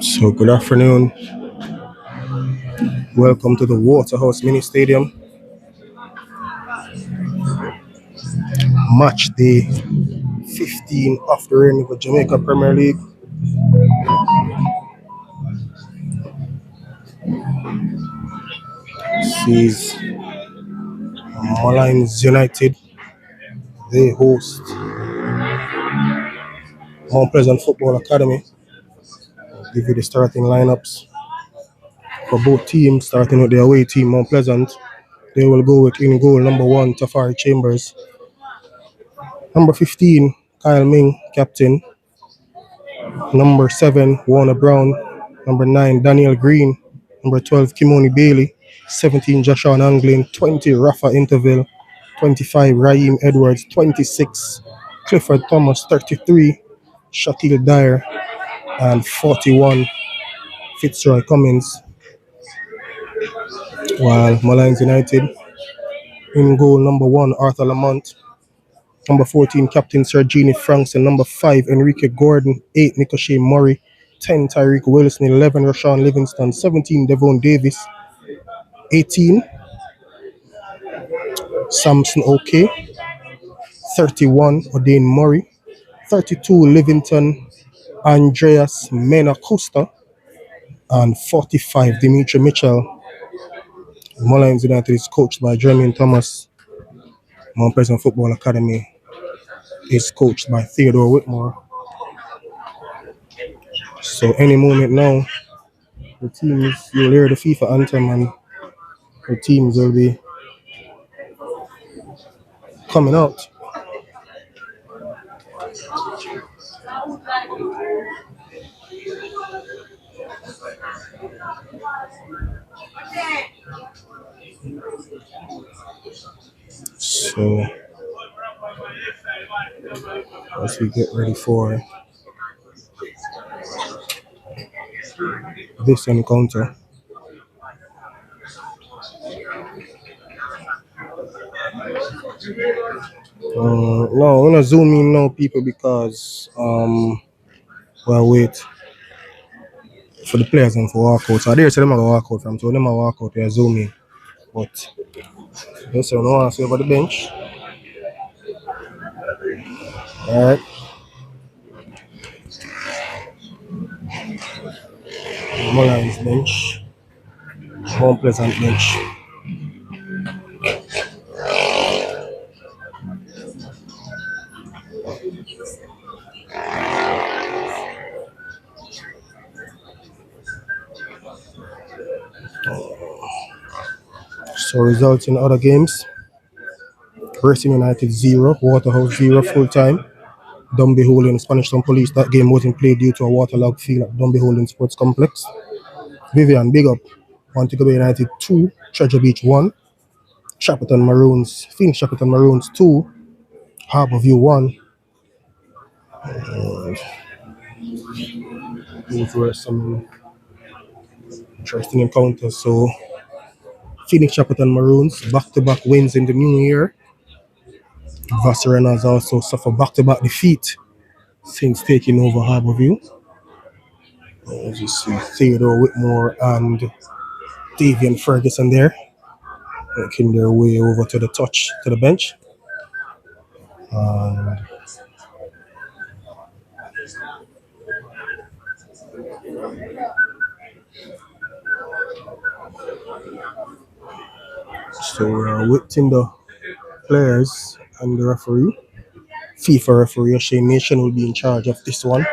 So good afternoon. Welcome to the Waterhouse Mini Stadium. Match day 15 of the reign of the Jamaica Premier League. Sees Molynes United. They host Mount Pleasant Football Academy. I'll give you the starting lineups for both teams, starting with the away team, Mount Pleasant. They will go with in goal number 1, Tafari Chambers. Number 15, Kyle Ming, captain. Number 7, Warner Brown. Number 9, Daniel Green. Number 12, Kimoni Bailey. 17, Joshua Anglin. 20, Rafa Interville. 25, Raheem Edwards. 26, Clifford Thomas. 33, Shaquille Dyer. And 41, Fitzroy Cummins. While Molynes United in goal number 1, Arthur Lamont. Number 14, Captain Sergini Franks, and number 5, Enrique Gordon. 8, Nicochet Murray. 10, Tyreek Wilson. 11, Rashawn Livingston. 17, Devon Davis. 18, Samson OK. 31, O'Dane Murray. 32, Livington Andreas Mena Costa. And 45, Dimitri Mitchell. Molynes United is coached by Jermaine Thomas. Mount Pleasant Football Academy is coached by Theodore Whitmore. So any moment now, the teams, you'll hear the FIFA anthem and the teams will be coming out. So as we get ready for this encounter, no, I'm gonna zoom in now, people, because well, wait for the players and for walk out. So I dare say them are gonna walk out from, so them are walk out, they zoom in. But yes, I know I see over the bench. Alright. Molynes bench. Mount Pleasant bench. So results in other games: Racing United 0, Waterhouse 0 full time. Dumby Holding Spanish Town Police. That game wasn't played due to a waterlogged field at Dumby Holding Sports Complex. Vivian Big Up, Montego Bay United 2, Treasure Beach 1, Phoenix Shackleton Maroons 2, Harborview 1. And those were some interesting encounters. So Phoenix Shackleton Maroons back-to-back wins in the new year. Vassarena has also suffered back-to-back defeat since taking over Harborview. As you see, Theodore Whitmore and Davian Ferguson there, making their way over to the bench. And so we're waiting the players and the referee. FIFA referee Shane Nation will be in charge of this one.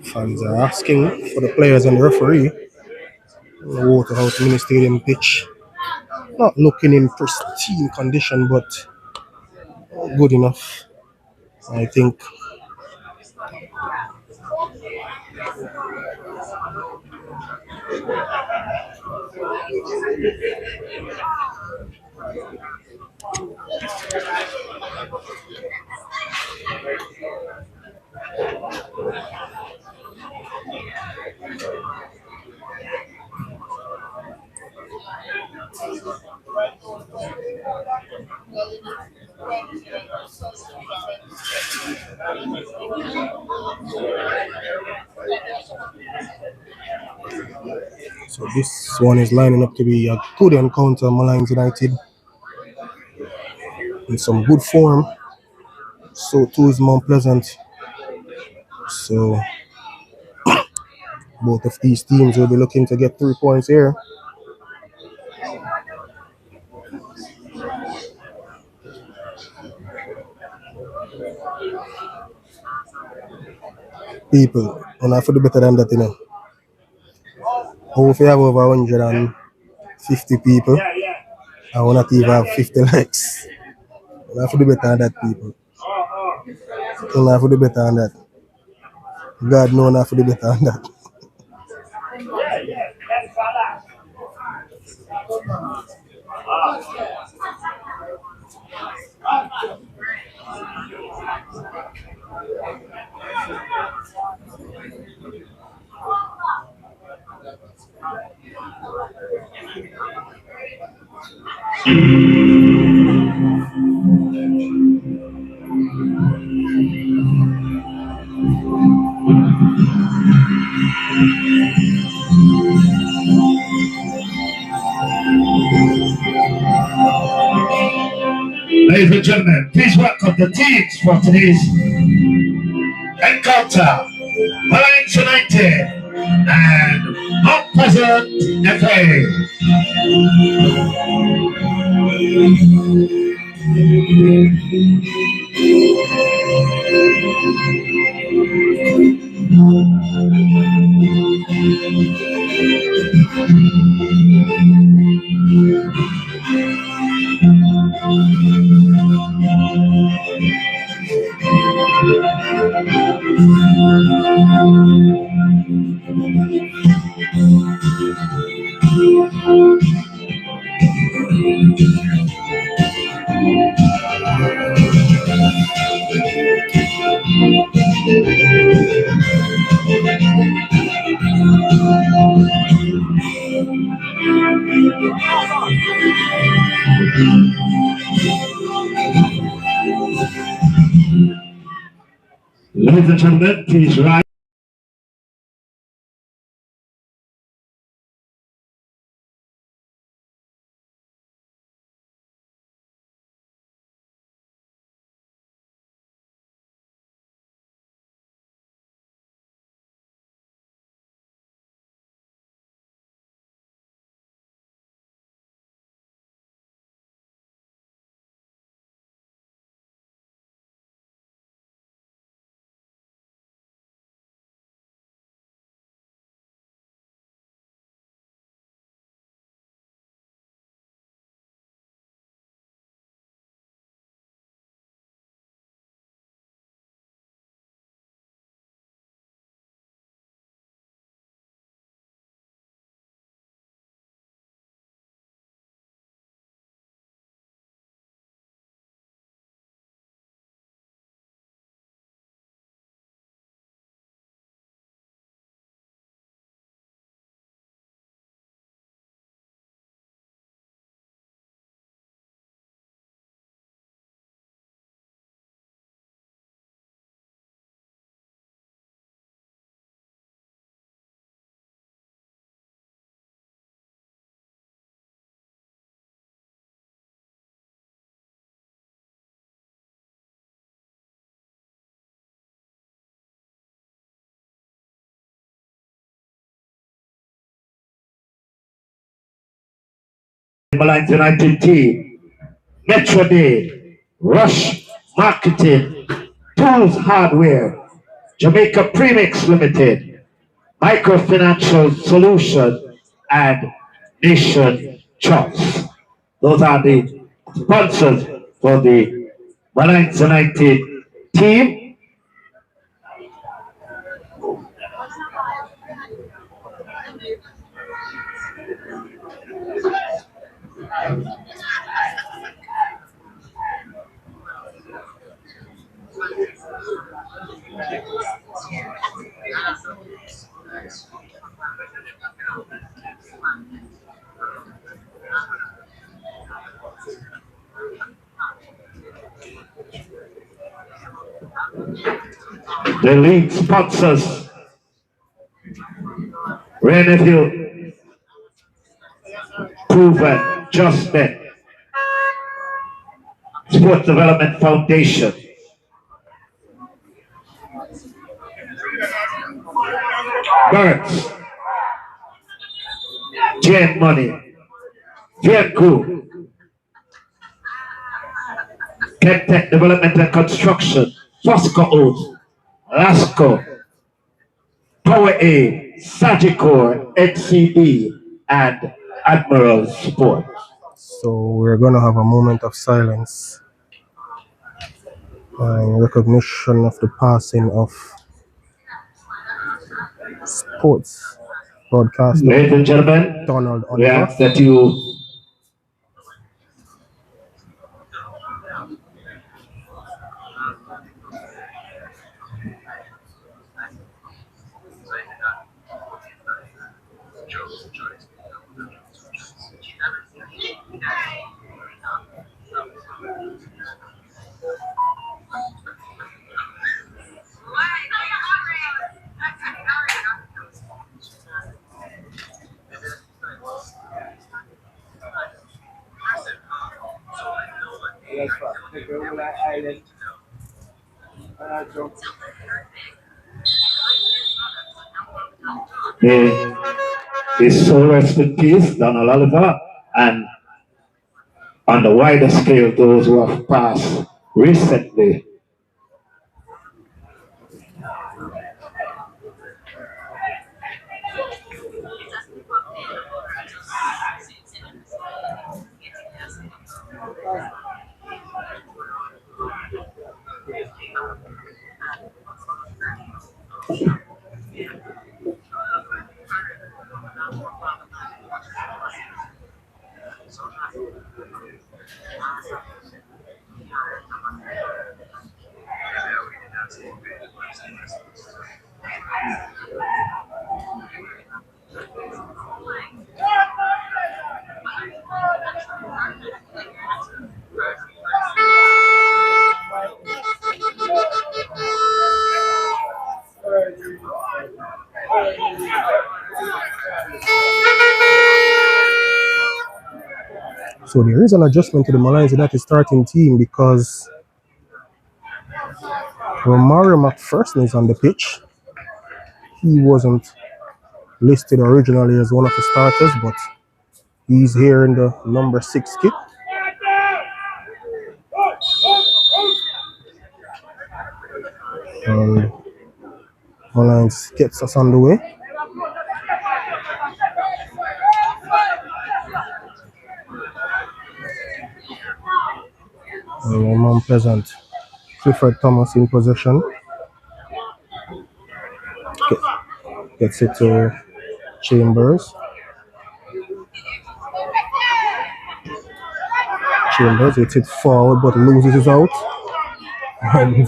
Fans are asking for the players and the referee. The Waterhouse Mini Stadium pitch, not looking in pristine condition, but good enough, I think. So this one is lining up to be a good encounter. Molynes United in some good form. So too is Mount Pleasant. So both of these teams will be looking to get 3 points here. People, and I have to do better than that, you know. How if you have over 150 people, I will not even have 50 likes. And I have to do better than that, people. And I have to do better than that. God knows I have to do better than that. Ladies and gentlemen, please welcome the teams for today's encounter. Molynes United and Mount Pleasant Nephew. Ladies and gentlemen, please rise. Molynes United team, Metro Day, Rush Marketing, Tools Hardware, Jamaica Premix Limited, Microfinancial Solution, and Nation Trust. Those are the sponsors for the Molynes United team. The league sponsors Wray Nephew, Proven Just Bet, Sports Development Foundation, Birds, Jane Money, Vehicle, Tech Development and Construction, Fosco Oats, Lasco, Power A, Sagicor, NCD, and Admiral Sport. So we're gonna have a moment of silence in recognition of the passing of sports broadcaster Ladies and gentlemen, Donald we Oliver. ask that you his soul rest in peace, Donald Oliver, and on the wider scale, those who have passed recently. So there is an adjustment to the Molynes United starting team because Romario McPherson is on the pitch. He wasn't listed originally as one of the starters, but he's here in the number 6 kit. And Molynes gets us on the way. And Mount Pleasant, Clifford Thomas in possession. Gets it to Chambers. Chambers hits it forward but loses it out. And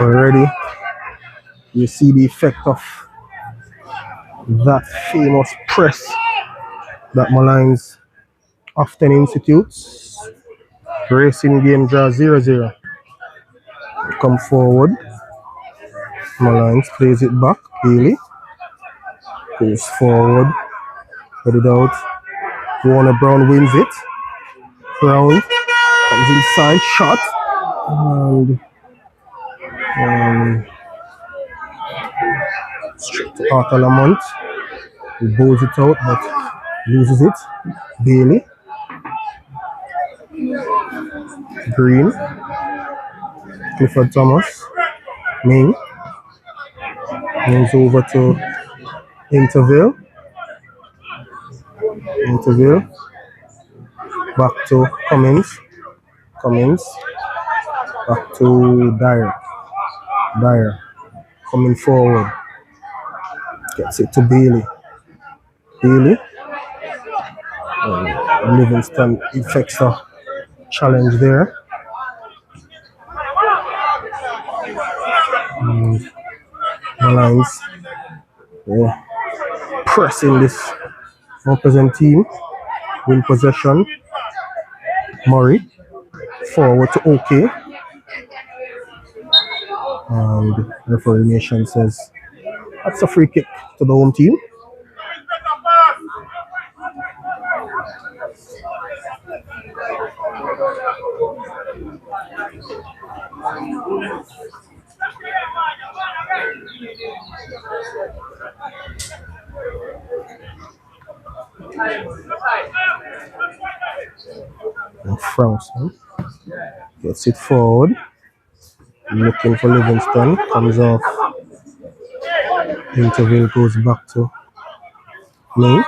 already you see the effect of that famous press that Molynes often institutes. Racing game draw 0-0. Come forward. Molynes plays it back. Bailey goes forward. Put it out. Warner Brown wins it. Brown comes inside, shot. And straight to Arthur Lamont. He bowls it out but loses it. Bailey. Green. Clifford Thomas. Ming. Moves over to Interville. Back to Cummins. Back to Dyer. Coming forward. Gets it to Bailey. Livingston effects a challenge there. Molynes pressing this opposing team. Win possession. Murray forward to OK. And referee Nation says that's a free kick to the home team. And Frankson gets it forward. Looking for Livingston. Comes off. Interval goes back to Ming.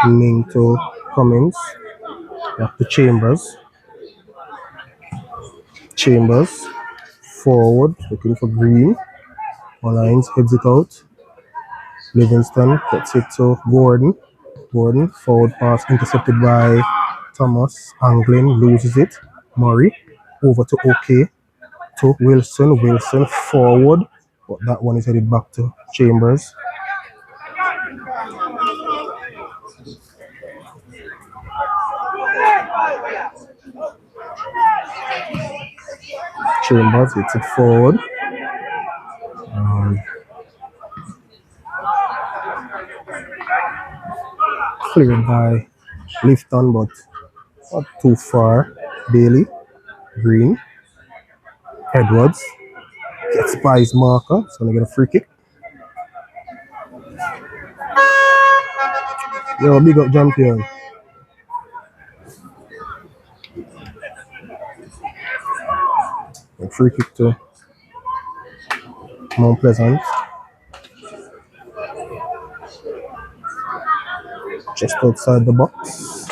Ming to Cummins. Back to Chambers. Chambers. Forward. Looking for Green. Molynes heads it out. Livingston gets it to Gordon. Gordon. Forward pass intercepted by Thomas. Anglin loses it. Murray. Over to OK. To Wilson. Wilson forward. But that one is headed back to Chambers. Chambers hits it forward. Cleared by Lifton, but not too far. Bailey. Green. Edwards. Gets by his marker. It's going to get a free kick. Yo, big up champion. A free kick to Mount Pleasant. Just outside the box.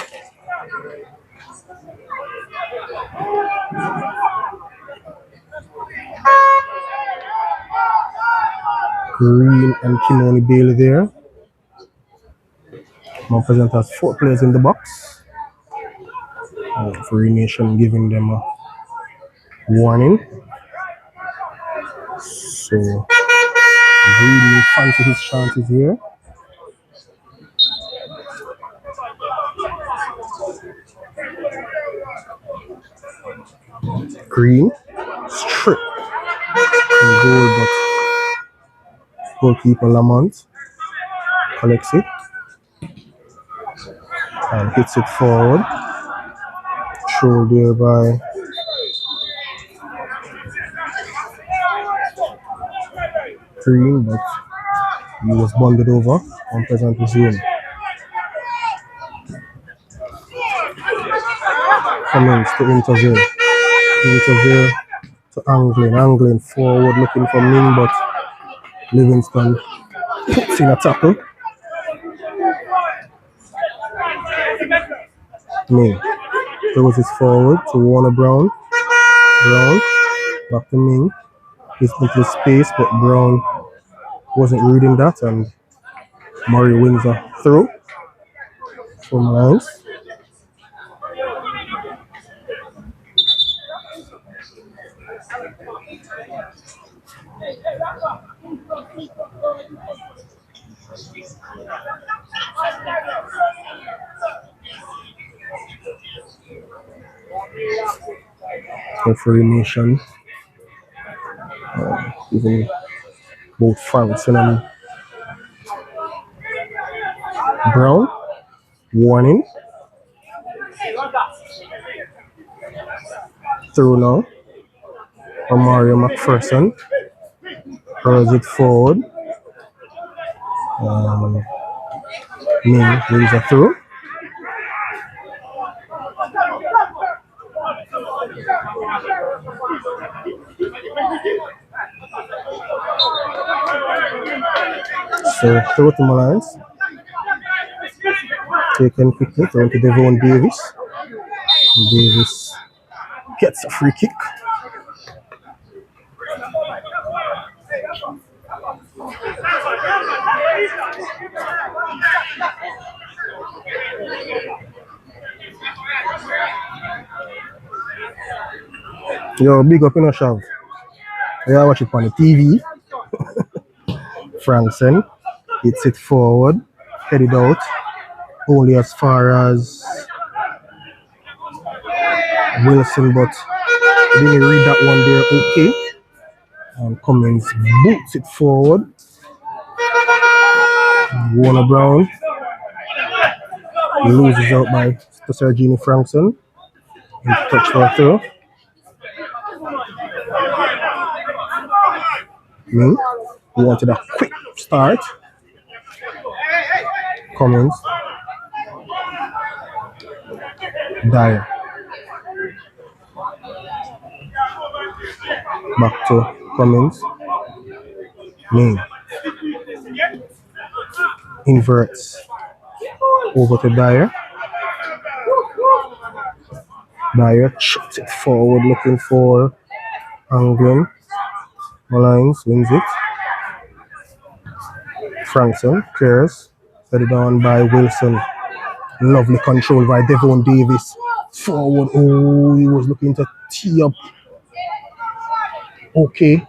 Green and Kimoni Bailey there. Mount Pleasant has 4 players in the box. Free Nation giving them a warning. So Green will fancy his chances here. Green strip in goal, but goalkeeper Lamont collects it and hits it forward. Throw there by Green, but he was bonded over on Pleasant resume. Cummins to intervene. Intervene to Anglin. Anglin forward looking for Ming, but Livingston puts in a tackle. Ming throws it forward to Warner Brown. Brown back to Ming. He's into space, but Brown wasn't reading that, and Murray wins a throw from Molynes. Referee Nation giving both Frankson and Brown warning. Through now from Mario McPherson. Hurls it forward. Ming wins a throw. So throw to Molynes. Taken quickly, thrown to Devon Davis. Davis gets a free kick. Yo, big up in a shove. Yeah, watch it on the TV. Frankson hits it forward, headed out, only as far as Wilson, but he didn't read that one there. Okay. And Cummins boots it forward. Warner Brown loses out by Sergini Frankson. Touch for a throw. He wanted a quick start. Cummins. Dyer. Back to Cummins. Inverts. Over to Dyer. Dyer chucks it forward looking for Anglin. Molynes wins it. Frankson clears. Set it down by Wilson. Lovely control by Devon Davis. Forward. Oh, he was looking to tee up. Okay.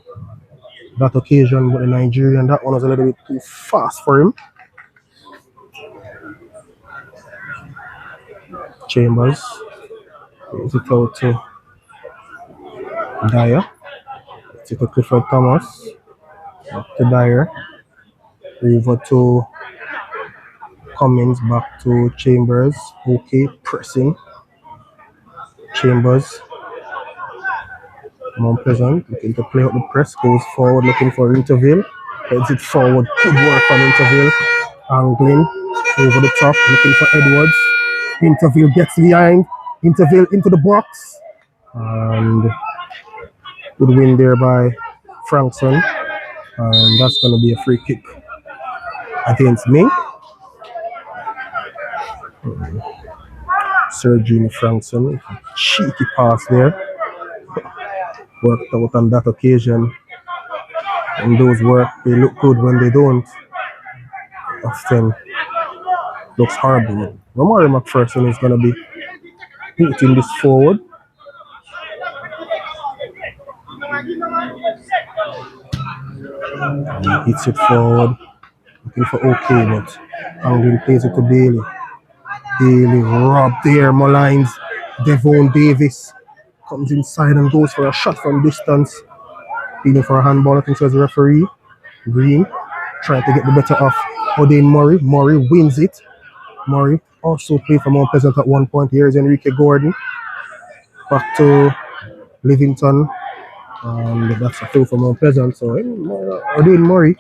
That occasion, but the Nigerian, that one was a little bit too fast for him. Chambers. Is it out to Dyer. It's to Clifford Thomas. Back to Dyer. Over to Cummins. Back to Chambers. Okay, pressing. Chambers. Mount Pleasant looking to play out the press. Goes forward looking for Interville. Heads it forward. Good work from Interville. Angling over the top looking for Edwards. Interville gets behind. Interville into the box. And good win there by Frankson. And that's going to be a free kick against me. Sergini Frankson. Cheeky pass there. Worked out on that occasion. And those work, they look good when they don't. Often looks horrible. Romari McPherson is going to be putting this forward. He hits it forward. Looking for okay, but Anglin plays it to Bailey. Bailey robbed there. Molynes. Devon Davis comes inside and goes for a shot from distance. Feeling for a handball, I think so as a referee. Green trying to get the better of O'Dane Murray. Murray wins it. Murray also played for Mount Pleasant at one point. Here is Enrique Gordon. Back to Livington. And that's a throw for Mount Pleasant. So O'Dane Murray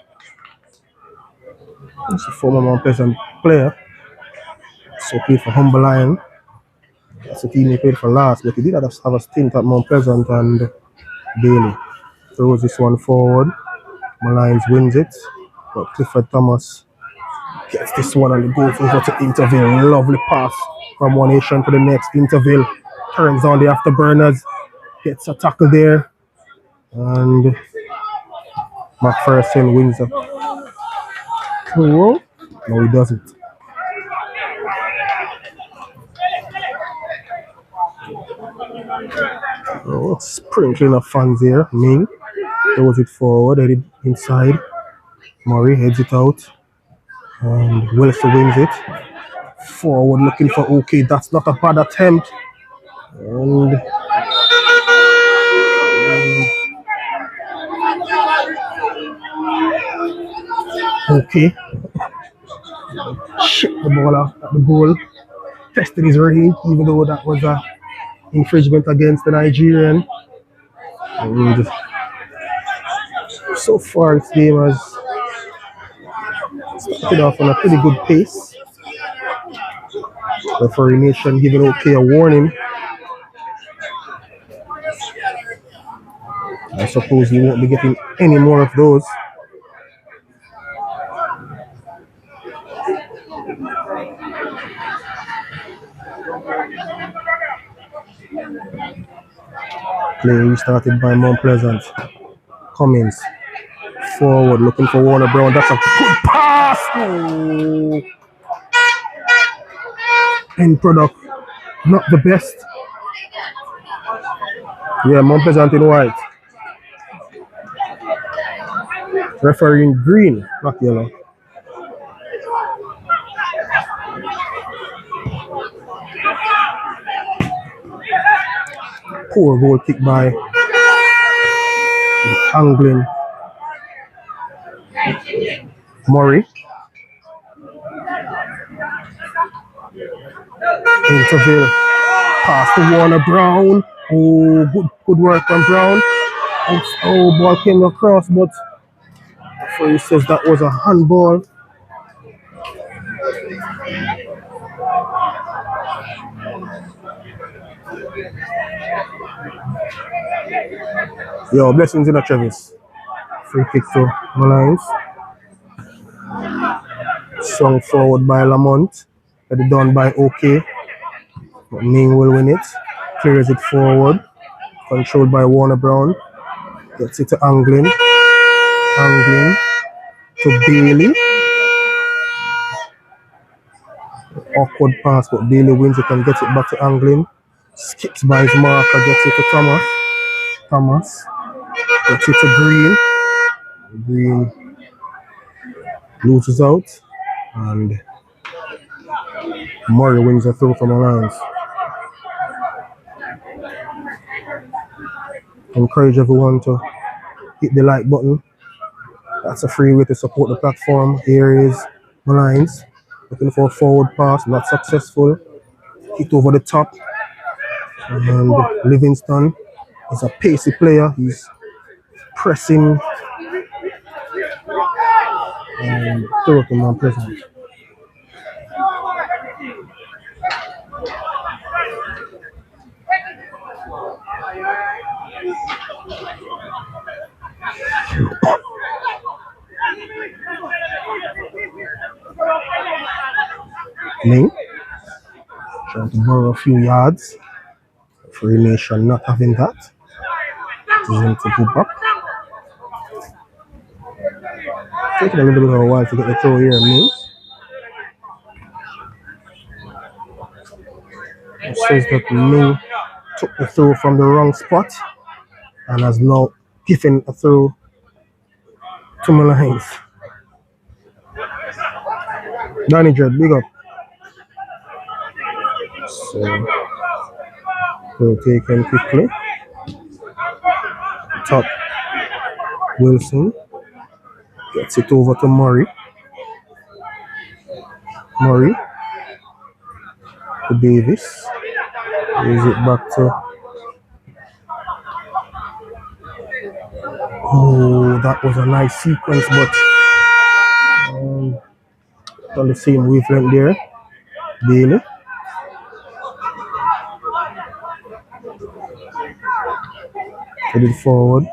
is a former Mount Pleasant player. So played for Humble Lion. That's the team he played for last, but he did have a stint at Mount Pleasant, and Bailey throws this one forward. Molynes wins it, but Clifford Thomas gets this one and goes over to Interville. Lovely pass from one nation to the next. Interville turns on the afterburners, gets a tackle there, and McPherson wins it. No, he doesn't. Oh, sprinkling of fans here. Ming throws it forward, headed inside. Murray heads it out. And Wilson wins it. Forward looking for okay. That's not a bad attempt. And okay. Shit the ball out at the goal. Tested his range, even though that was a infringement against the Nigerian. And so far this game has started off on a pretty good pace. Referee Nation giving okay a warning. I suppose you won't be getting any more of those. Play restarted by Mount Pleasant. Cummins forward looking for Warner Brown. That's a good pass. Oh. End product not the best. Yeah, Mount Pleasant in white. Referee in green, not yellow. Poor goal kick by Anglin Murray. Interville. Pass to Warner Brown. Oh, good work from Brown. Oh, ball came across, but referee says that was a handball. Yo, blessings in the Travis. Free kick to Molynes. Swung forward by Lamont. Headed done by OK. But Ming will win it. Clears it forward. Controlled by Warner Brown. Gets it to Anglin. Anglin to Bailey. Awkward pass, but Bailey wins it and gets it back to Anglin. Skips by his marker, gets it to Thomas. Thomas gets it to Green. Green loses out. And Murray wins a throw from the lines. Encourage everyone to hit the like button. That's a free way to support the platform. Here is Molynes looking for a forward pass, not successful. Hit over the top. And Livingston is a pacey player. He's pressing and throwing on present. Ming trying to borrow a few yards. Free Nation not having that. It is him to go back. Taking a little bit of a while to get the throw here, Ming. It says that Ming took the throw from the wrong spot and has now given a throw to Molynes. Danny Dread, big up. So we'll take him quickly. Top Wilson gets it over to Murray. Murray to Davis. Gives it back to. Oh, that was a nice sequence, but on the same wavelength there. Bailey. Headed forward.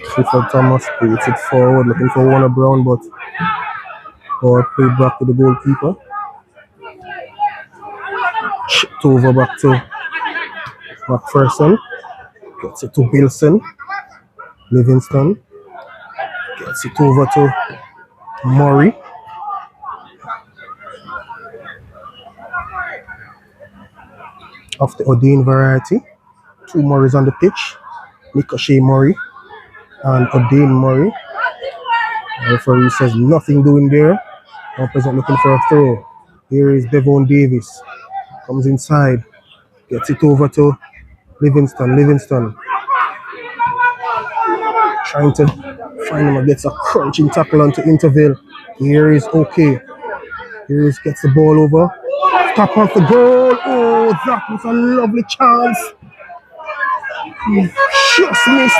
Clifford Thomas plays it forward, looking for Warner Brown, but ball played back to the goalkeeper. Chipped over back to McPherson. Gets it to Wilson. Livingston. Gets it over to Murray. Of the O'Dane variety. Two Murrays on the pitch. Ricochet Murray and O'Dane Murray. The referee says nothing doing there. Opposite looking for a throw. Here is Devon Davis. Comes inside. Gets it over to Livingston. Livingston trying to find him and gets a crunching tackle onto Interville. Here is OK. Here is gets the ball over. Tap off the goal. Oh, that was a lovely chance. He just missed.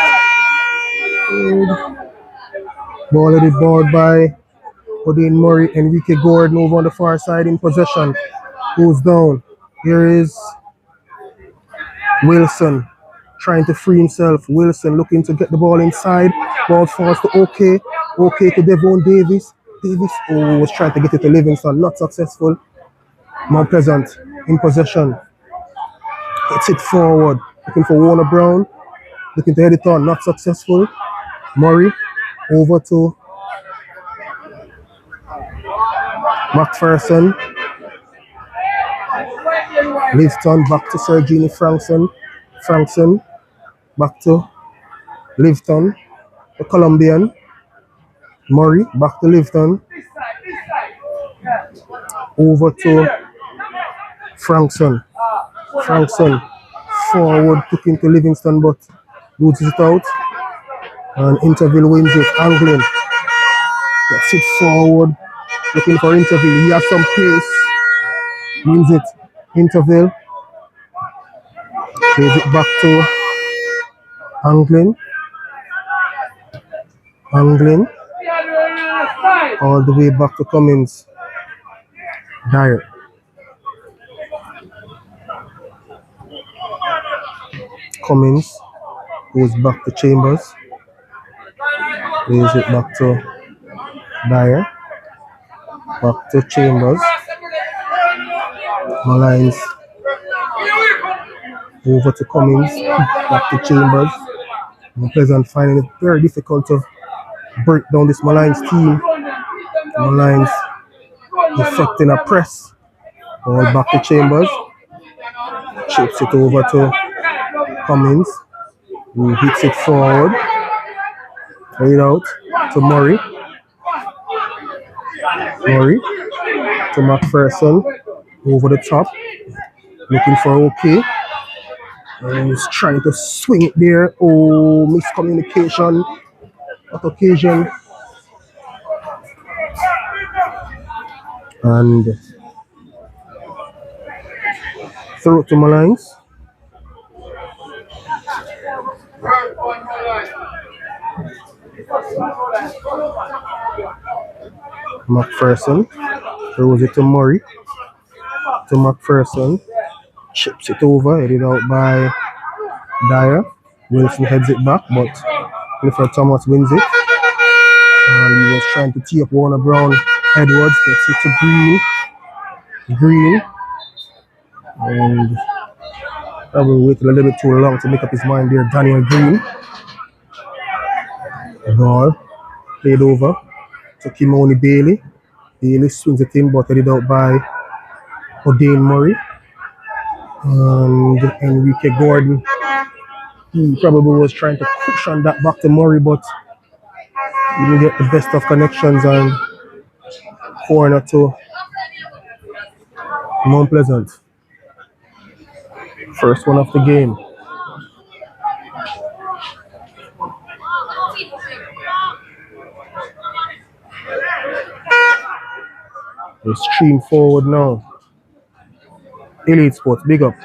Ball headed board by O'Dane Murray. Enrique Gordon over on the far side in possession. Goes down. Here is Wilson trying to free himself. Wilson looking to get the ball inside. Ball falls to OK. OK to Devon Davis. Davis was trying to get it to Livingston. Not successful. Mount Pleasant in possession. Gets it forward. Looking for Warner Brown. Looking to head it on. Not successful. Murray over to McPherson. Livingston back to Sergini Frankson. Frankson back to Livingston. The Colombian. Murray back to Livingston. Over to Frankson. Forward, took into Livingston, but loses it out. And Interville wins it. Anglin gets it forward, looking for Interville. He has some pace. Wins it. Interville plays it back to Anglin. All the way back to Cummins. Dyer. Cummins goes back to Chambers. Plays it back to Dyer. Back to Chambers. Molynes over to Cummins. Back to Chambers. Pleasant finding it very difficult to break down this Molynes team. Molynes effecting a press. All back to Chambers. Chips it over to Cummins, who hits it forward. Right out to Murray. To McPherson. Over the top. Looking for OK. And he's trying to swing it there. Oh, miscommunication. That occasion. And throw it to Molynes. McPherson throws it to Murray. To McPherson. Chips it over. Headed out by Dyer. Wilson heads it back, but Clifford Thomas wins it. And he was trying to tee up Warner Brown. Edwards gets it to Green. And probably waited a little bit too long to make up his mind there. Daniel Green. The ball played over to Kimoni Bailey. Bailey swings it in, but headed out by O'Dane Murray. And Enrique Gordon. He probably was trying to cushion that back to Murray, but he didn't get the best of connections and corner to Mount Pleasant. First one of the game. They stream forward now. Elite Sports, big up.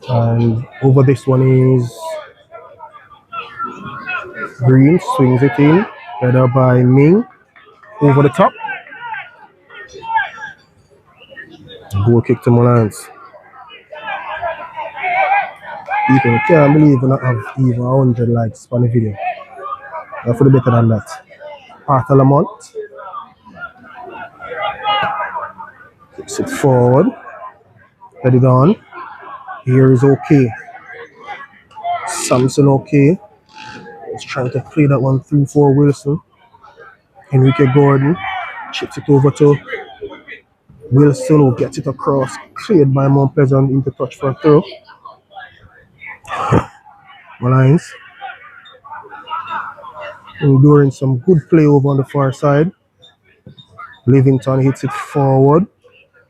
And over this one is Green, swings it in. Header by Ming. Over the top. Goal kick to Molynes. People can't believe we don't have even 100 likes on the video. I feel better than that. Arthur Lamont. Kicks it forward. Headed on. Here is OK. Samson OK. He's trying to play that one through for Wilson. Enrique Gordon chips it over to Wilson, who gets it across. Cleared by Mount Pleasant into touch for a throw. Molynes enduring some good play over on the far side. Livington hits it forward.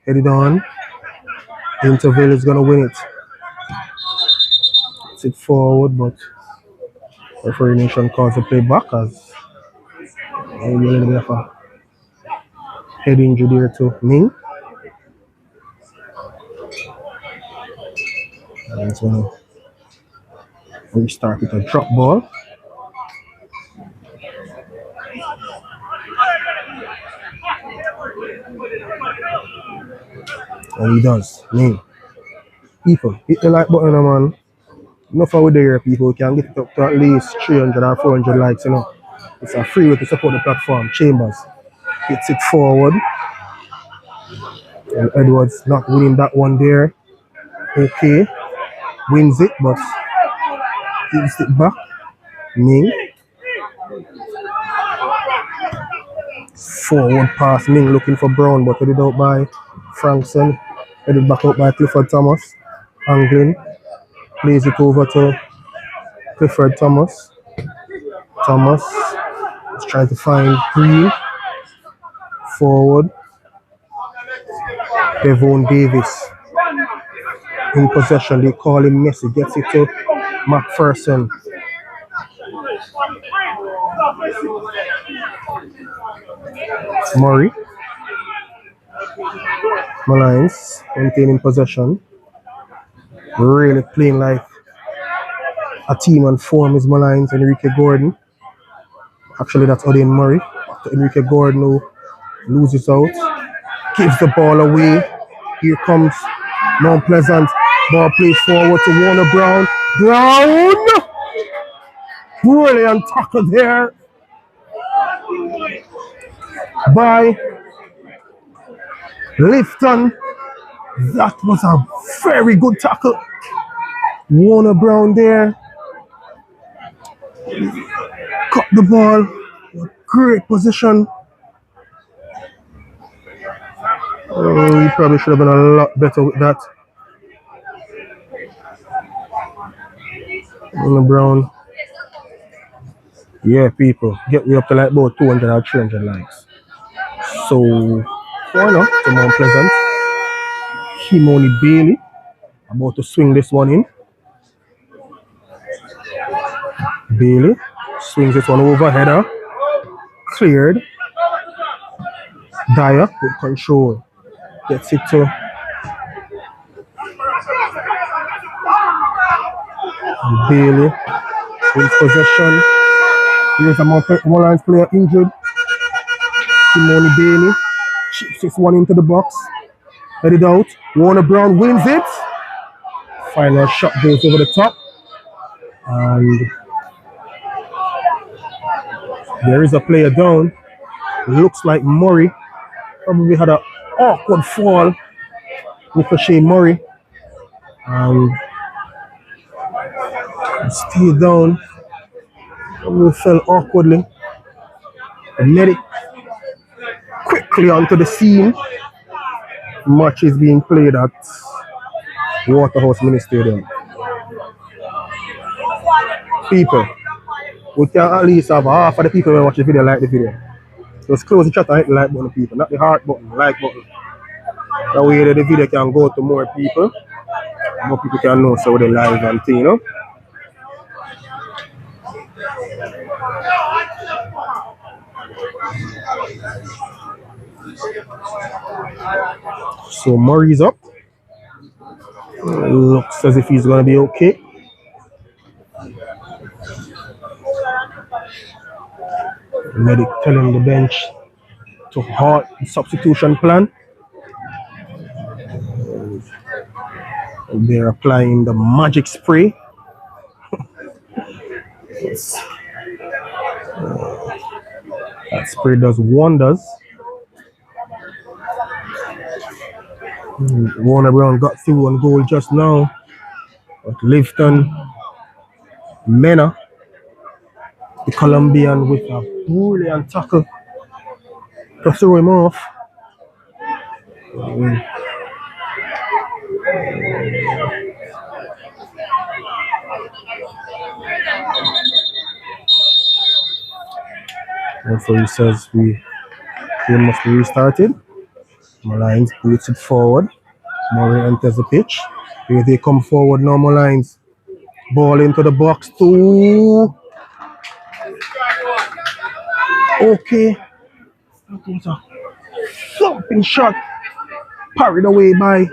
Headed on. Interville is going to win it. Hits it forward, but referee nation calls the play back as a little bit of a head injury there to Ming. And it's going to restart with a drop ball. And he does. Ming. People, hit the like button, man. Enough of there, people. We can get it up to at least 300 or 400 likes, you know. It's a free way to support the platform. Chambers hits it forward. And Edwards not winning that one there. OK. Wins it, but gives it back. Ming. Forward pass. Ming looking for Brown, but headed out by Frankson. Headed back out by Clifford Thomas. Anglin. Plays it over to Clifford Thomas. Thomas is trying to find Green. Forward. Devon Davis in possession. They call him Messi. Gets it to McPherson. Murray. Molynes maintaining possession. Really playing like a team on form is Molynes. Enrique Gordon. Actually, that's Odin Murray. After Enrique Gordon who loses out. Gives the ball away. Here comes Mount Pleasant. Ball plays forward to Warner Brown. Brown! Brilliant tackle there by Lifton. That was a very good tackle. Warner Brown there. Cut the ball. Great position. He probably should have been a lot better with that. Warner Brown. Yeah, people. Get me up to like about 200 or 300 likes. So, corner to Mount Pleasant. Kimoni Bailey. About to swing this one in. Bailey swings this one over. Header. Cleared. Dyer with control. Gets it to Bailey. Wins possession. Here's a Molynes player injured. Kimoni Bailey. Chips this one into the box. Headed out. Warner Brown wins it. Final shot goes over the top. And there is a player down. Looks like Murray. Probably had an awkward fall. Ricochet Murray. And stayed down. Probably fell awkwardly. The medic quickly onto the scene. Match is being played at Waterhouse Mini Stadium. People, we can at least have half of the people who watch the video like the video. Just close the chat and hit the like button, people, not the heart button, like button. That way the video can go to more people. More people can know so they live and thing, you know. So Murray's up. Looks as if he's gonna be okay. Medic telling the bench to halt the substitution plan. They're applying the magic spray. That spray does wonders. Warner Brown got through on goal just now. But Lifton Mena, the Colombian, with a brilliant tackle to throw him off. And so he says game must be restarted. Molynes boots it forward. Murray enters the pitch. Here they come forward now, Molynes. Ball into the box too. Okay. That was a thumping shot. Parried away by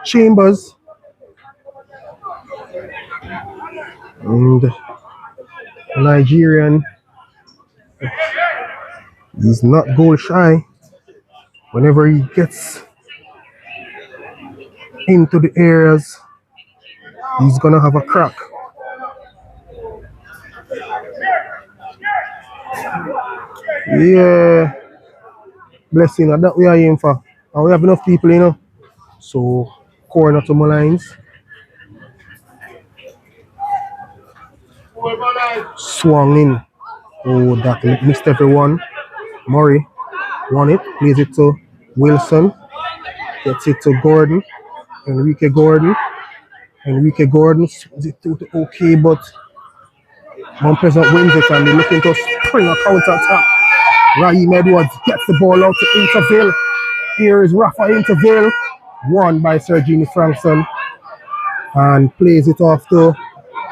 Chambers. And the Nigerian, he's not goal shy. Whenever he gets into the areas, he's gonna have a crack. Yeah, blessing that we are aiming for. And we have enough people, you know. So corner to Molynes. Swung in. Oh, that missed everyone. Murray won it, plays it to Wilson, gets it to Gordon, Enrique Gordon. Enrique Gordon swings it to okay, but Mount Pleasant wins it and they're looking to spring a counter attack. Raheem Edwards gets the ball out to Interville. Here is Rafa Interville. won by Sergini Frankson and plays it off to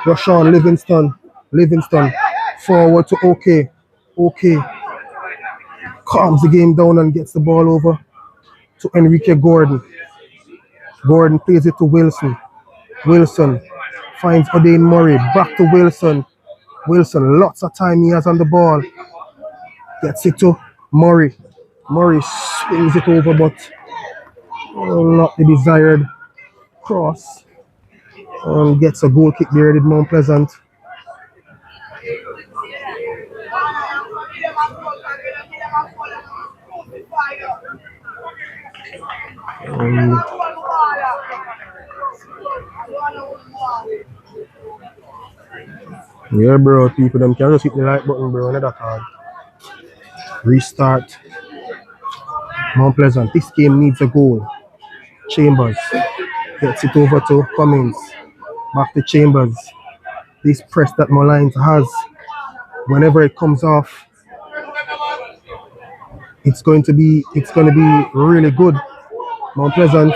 Rashawn Livingston. Livingston forward to OK. OK calms the game down and gets the ball over to Enrique Gordon. Gordon plays it to Wilson. Wilson finds Odain Murray. Back to Wilson. Wilson, lots of time he has on the ball. Gets it to Murray. Murray swings it over, but not the desired cross. And gets a goal kick there, did Mount Pleasant. Yeah, bro, people, them can just hit the like button, bro, another card. Restart. Mount Pleasant, this game needs a goal. Chambers gets it over to Cummins. Back to Chambers. This press that Molynes has, whenever it comes off, it's going to be really good. Mount Pleasant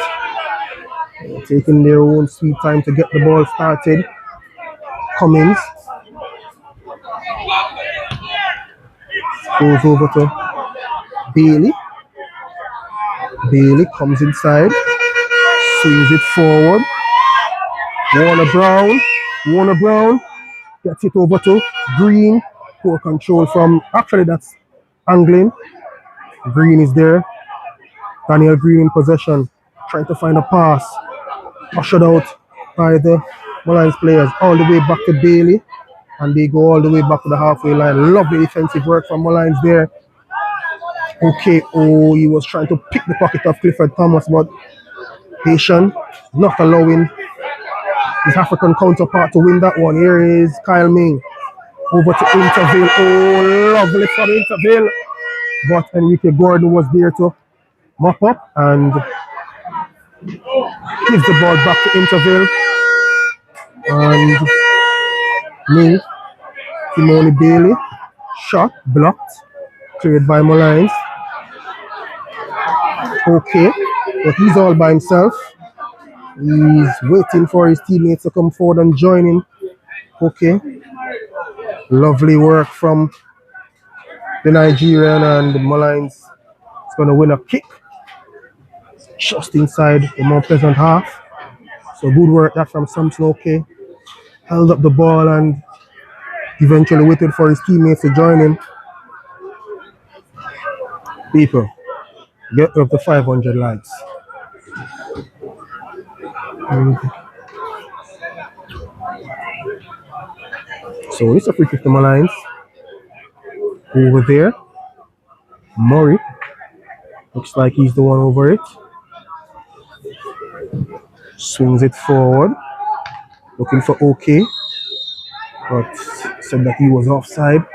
taking their own sweet time to get the ball started. Cummins goes over to Bailey. Bailey comes inside, swings it forward. Warner Brown gets it over to Green. Poor control from, actually that's Anglin. Green is there. Daniel Green in possession, trying to find a pass. Ushered out by the Molynes players all the way back to Bailey. And they go all the way back to the halfway line. Lovely defensive work from Molynes there. Okay, oh, he was trying to pick the pocket of Clifford Thomas, but Haitian not allowing his African counterpart to win that one. Here is Kyle Ming over to Interville. Oh, lovely from Interville. But Enrique Gordon was there to mop up and gives the ball back to Interville. And Ming, Timoni Bailey, shot, blocked, cleared by Molynes. Okay, but he's all by himself. He's waiting for his teammates to come forward and join him. Okay. Lovely work from the Nigerian, and the Molynes is going to win a kick just inside the Mount Pleasant half. So good work that from Samson. Okay. Held up the ball and eventually waited for his teammates to join him. People, get up to 500 likes. So it's a free kick to Molynes. Over there, Murray looks like he's the one over it. Swings it forward, looking for OK, but said that he was offside.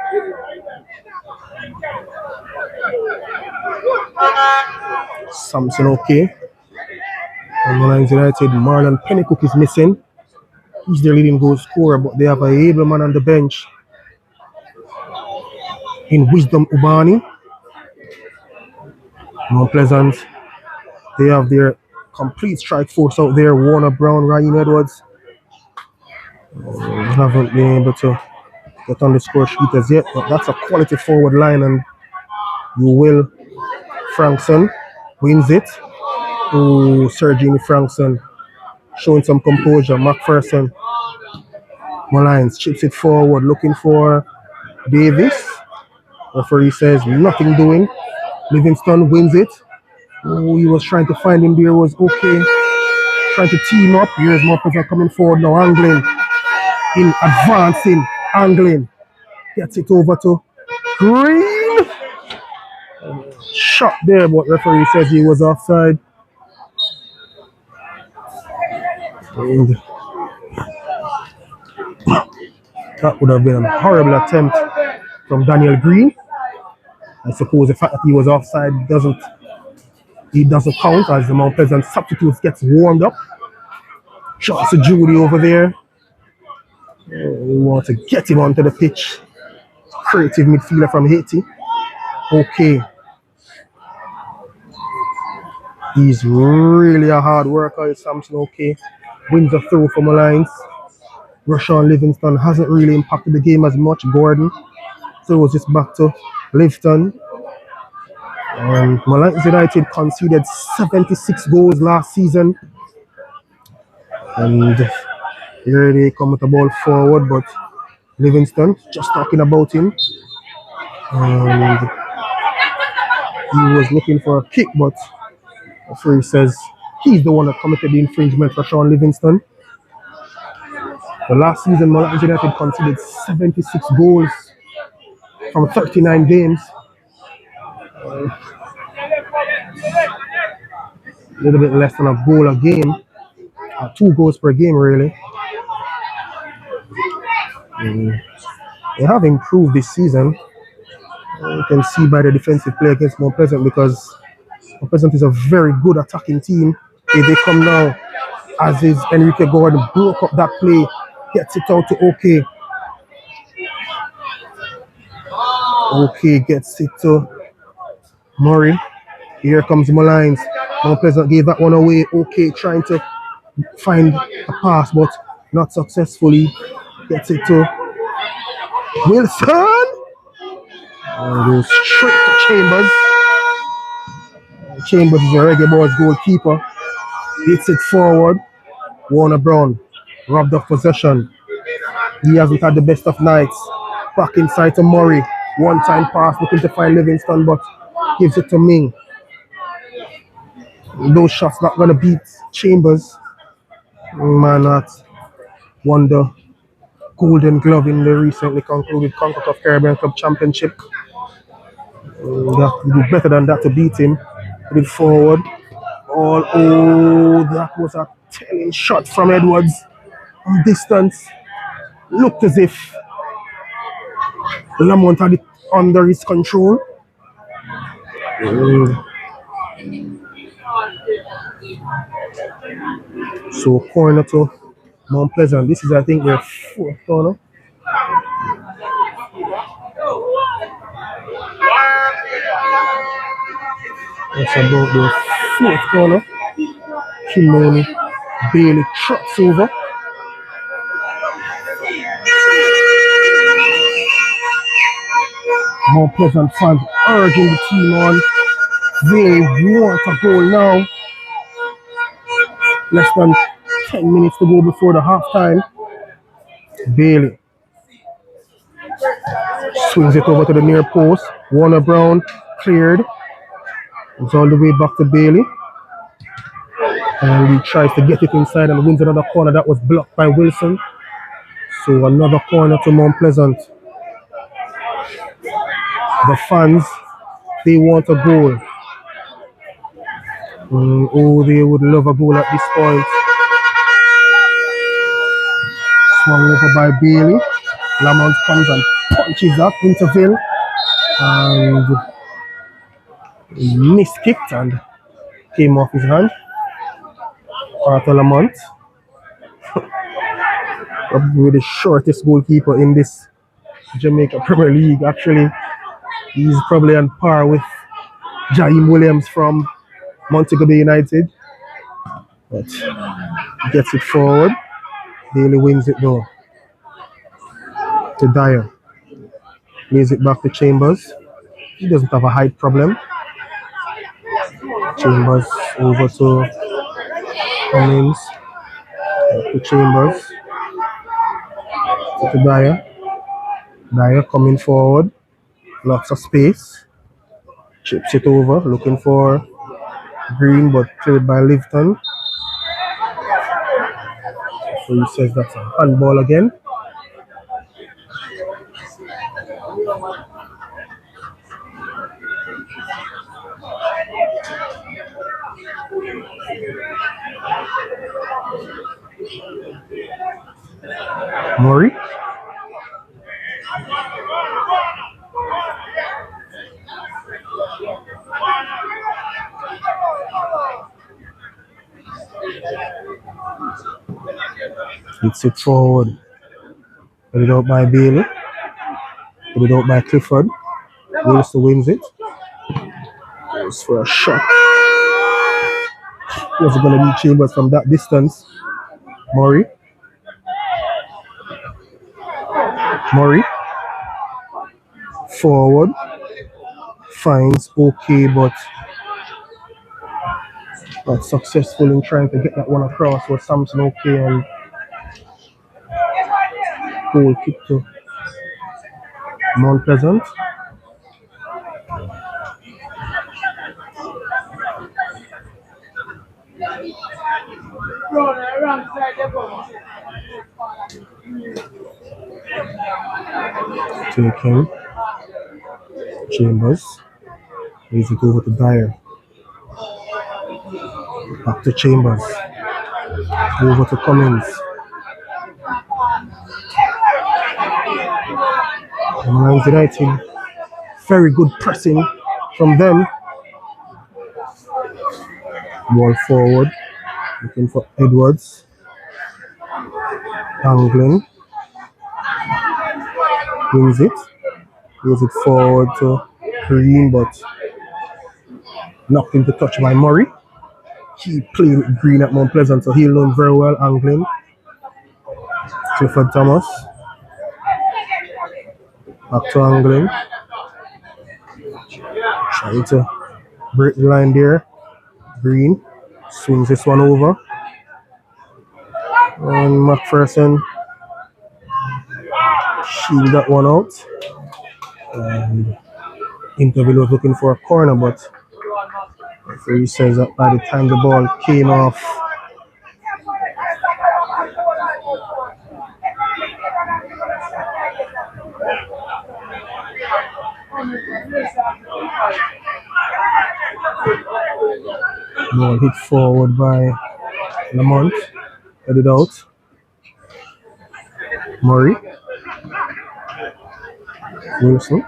Samson OK. And Molynes United, Marlon Pennycook is missing. He's their leading goal scorer, but they have a able man on the bench in Wisdom Ubani. Mount Pleasant, they have their complete strike force out there. Warner Brown, Ryan Edwards haven't been able to get on the score sheet as yet, but that's a quality forward line, and you will. Frankson wins it. Oh, Sergini Frankson showing some composure. McPherson. Molynes chips it forward, looking for Davis. Referee says nothing doing. Livingston wins it. Oh, he was trying to find him there, was OK. Trying to team up. Here's more people coming forward now. Anglin in advancing. Anglin gets it over to Green. Shot there, but referee says he was offside. And that would have been a horrible attempt from Daniel Green. I suppose the fact that he was offside doesn't count, as the Mount Pleasant substitutes gets warmed up. Shots to Judy over there. We want to get him onto the pitch. Creative midfielder from Haiti. Okay. He's really a hard worker, is Samson. Okay. Wins a throw from Molynes. Rashawn Livingston hasn't really impacted the game as much. Gordon throws this back to Livingston. Molynes United conceded 76 goals last season. And here they come with the ball forward, but Livingston, just talking about him. And he was looking for a kick, but the referee says he's the one that committed the infringement for Sean Livingston. The last season, Molynes United conceded 76 goals from 39 games. A little bit less than a goal a game. 2 goals per game, really. They have improved this season. You can see by the defensive play against Mount Pleasant, because Mount Pleasant is a very good attacking team. If they come now, as is Enrique Gordon, broke up that play, gets it out to OK. OK gets it to Murray. Here comes Molynes. Mount Pleasant gave that one away. OK trying to find a pass, but not successfully. Gets it to Wilson. And goes straight to Chambers. Chambers is a Reggae Boys goalkeeper. Hits it forward. Warner Brown robbed of possession. He hasn't had the best of nights. Back inside to Murray. One-time pass looking to find Livingston, but gives it to Ming. Those shots not going to beat Chambers. Man, that won the Golden Glove in the recently concluded CONCACAF Caribbean Club Championship. They have to do better than that to beat him. Put it forward. That was a telling shot from Edwards. From distance. Looked as if Lamont had it under his control. So corner to Mount Pleasant. This is, I think, their 4th corner. That's about their 4th corner. Kimoni Bailey trots over. Mount Pleasant fans urging the team on. They want a goal now. Less than 10 minutes to go before the halftime. Bailey swings it over to the near post. Warner Brown cleared. It's all the way back to Bailey. And he tries to get it inside and wins another corner that was blocked by Wilson. So another corner to Mount Pleasant. The fans, they want a goal. They would love a goal at this point. Swung over by Bailey. Lamont comes and punches up interval. And miskicked and came off his hand. Arthur Lamont. Probably the shortest goalkeeper in this Jamaica Premier League. Actually, he's probably on par with Jaheim Williams from Montego Bay United. But gets it forward. Bailey wins it though. To Dyer. Lays it back to Chambers. He doesn't have a height problem. Chambers over to Cummins. To Chambers. To Dyer. Dyer coming forward. Lots of space. Chips it over. Looking for Green, but cleared by Livingston. So he says that's a handball again. Murray. Hits it forward. Put it out by Bailey. Put it out by Clifford. Wilson wins it. Goes for a shot. Was it going to be Chambers from that distance? Murray. Forward. Finds okay, but not successful in trying to get that one across. Was Samson okay and goal kick to Mount Pleasant. Taking Chambers. Leaves it over to Dyer. Back to Chambers. Over to Cummins. Molynes United. Very good pressing from them. Ball forward. Looking for Edwards. Angling. Wins it. Moves it forward to Green, but knocked into touch by Murray. He played with Green at Mount Pleasant, so he'll learn very well angling. Clifford Thomas. Back to angling. Trying to break the line there. Green swings this one over. And McPherson shield that one out. And Interville was looking for a corner, but he says that by the time the ball came off ball hit forward by Lamont, headed out. Murray, Wilson,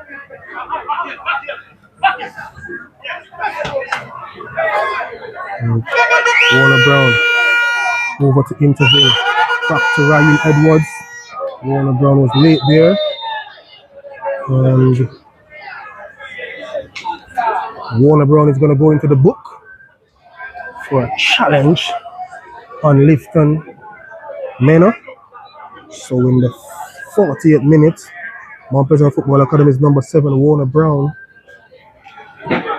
and Warner Brown over to Interville, back to Ryan Edwards. Warner Brown was late there, and Warner Brown is going to go into the book for a challenge on Lifton Manor. So in the 48th minute, Mount Pleasant Football Academy's number 7, Warner Brown,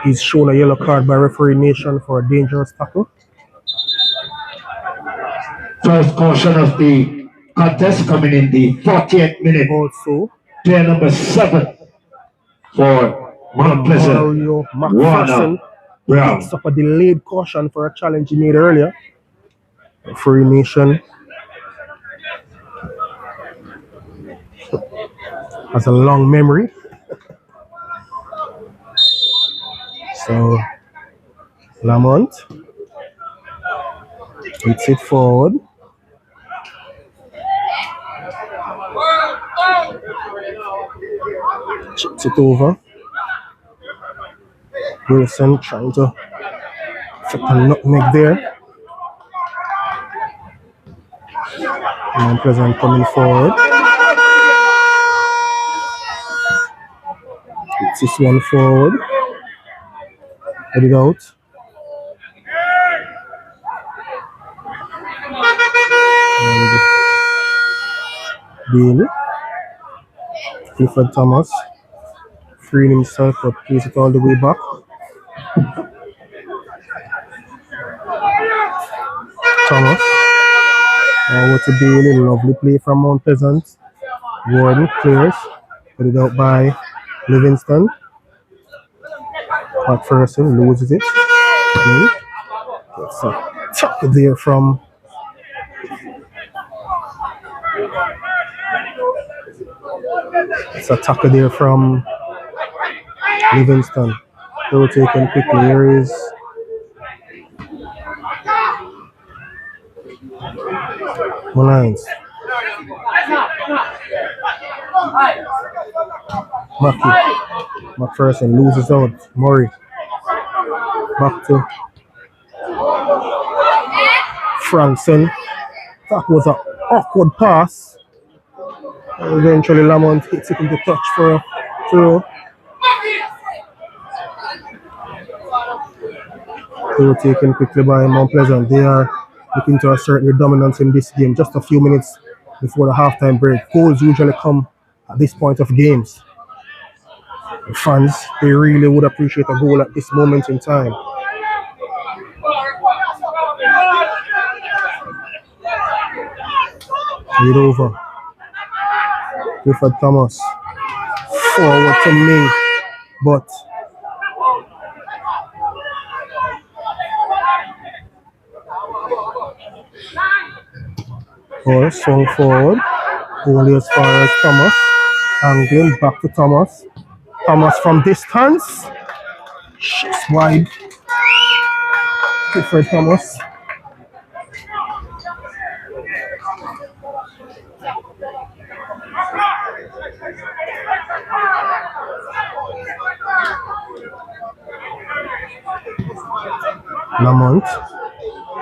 is shown a yellow card by referee Nation for a dangerous tackle. First caution of the contest coming in the 40th minute. Also, player number 7 for Mount Pleasant, Mario McPherson picks up a delayed caution for a challenge he made earlier. Referee Nation has a long memory. So Lamont hits it forward. Chips it over. Wilson trying to fit a nutmeg there. Mount Pleasant coming forward. Hits this one forward. Head it out. And Bailey. Clifford Thomas freeing himself but plays it all the way back. Thomas. Over to Bailey. Lovely play from Mount Pleasant. Warden clears. Head it out by Livingston. McPherson loses it. It's a tackle there from Livingston. They were taken quickly. Here is Molynes. McPherson loses out. Murray. Back to Frankson. That was an awkward pass. Eventually Lamont hits it into touch for a throw. They were taken quickly by Mount Pleasant. They are looking to assert their dominance in this game just a few minutes before the halftime break. Goals usually come at this point of games. The fans, they really would appreciate a goal at this moment in time. Lead over. Clifford Thomas. Forward to Ming. But ball swung forward. Only as far as Thomas. Angling back to Thomas. Thomas from distance. Shoots wide. Clifford Thomas. Lamont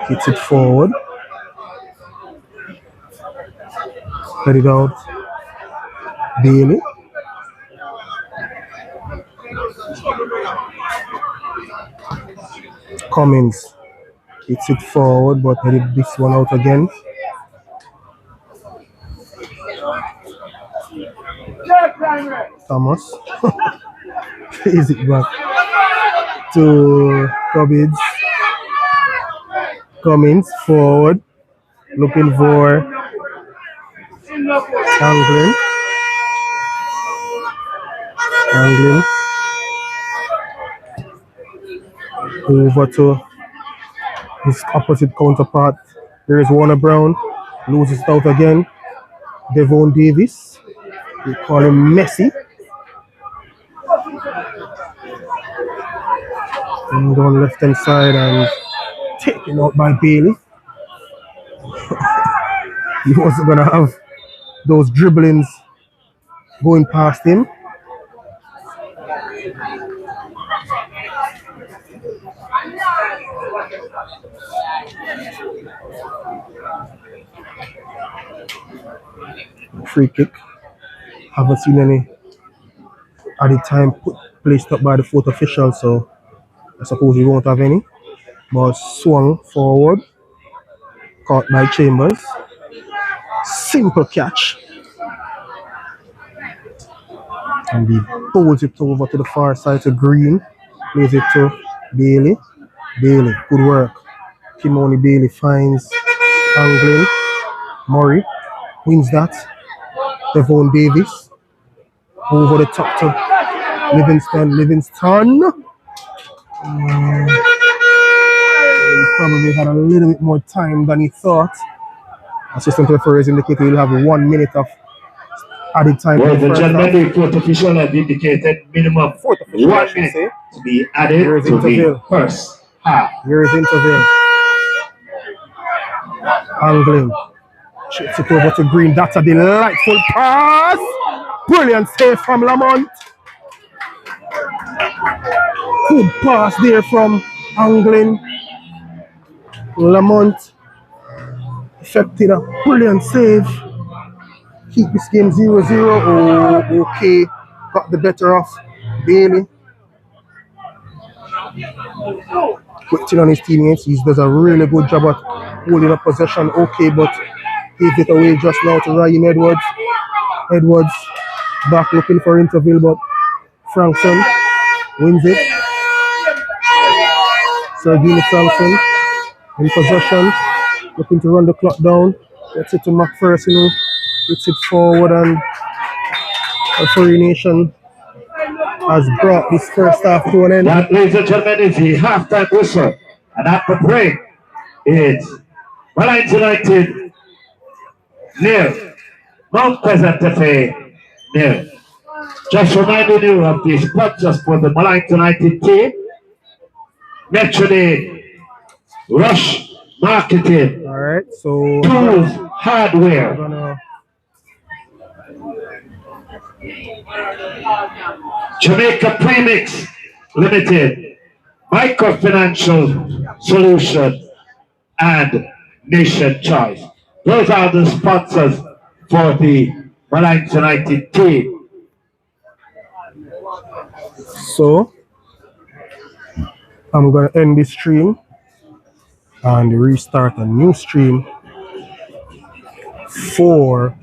hits it forward. Let it out. Bailey. Cummins hits it forward, but headed this one out again. Thomas plays it back to Cummins. Cummins forward, looking for Anglin. Anglin over to his opposite counterpart. There is Warner Brown, loses it out again. Devon Davis, we call him Messi. And down left hand side and taken out by Bailey. He wasn't gonna have those dribblings going past him. Free kick. Haven't seen any at the time placed up by the fourth official, so I suppose we won't have any. But swung forward, caught by Chambers. Simple catch. And he pulls it over to the far side to Green. Plays it to Bailey. Bailey, good work. Kimoni Bailey finds Anglin. Murray wins that. Devon Davis. Over the top to Livingston. Livingston. He probably had a little bit more time than he thought. Assistant referees indicated he'll have 1 minute of added time. Well, the gentleman, the fourth official has indicated minimum 1 minute to be added to the first half. Here is interval. Angling. Chips it over to Green. That's a delightful pass. Brilliant save from Lamont. Good pass there from Angling. Lamont effected a brilliant save. Keep this game 0-0. Oh, okay. Got the better of Bailey. Quitting on his teammates. He does a really good job at holding up possession. Okay, but gave it away just now to Ryan Edwards. Edwards back looking for interval, but Frankson wins it. Sergini Frankson in possession, looking to run the clock down. Gets it to McPherson, hits it forward, and Referee Nation has brought this first half to an end. That, ladies and gentlemen, is the halftime whistle. And at the break, it's Molynes United nil, Mount Pleasant FA nil. Just reminding you of the sponsors for the Molynes United team. Metronid, Rush Marketing, Alright, so Tools Hardware, Jamaica Premix Limited, Microfinancial Solution, and Nation Choice. Those are the sponsors for the Molynes United team. So I'm gonna end this stream and restart a new stream for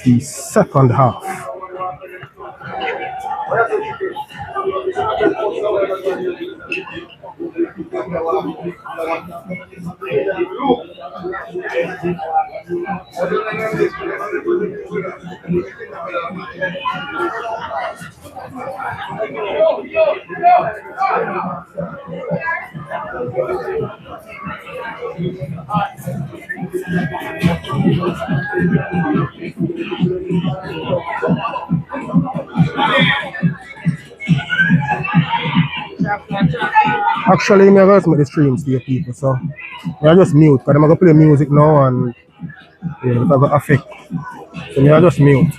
the second half. Actually, me guys make the stream stay people, so I just mute because I'm gonna play music now and yeah, it's gonna affect. So me I just mute.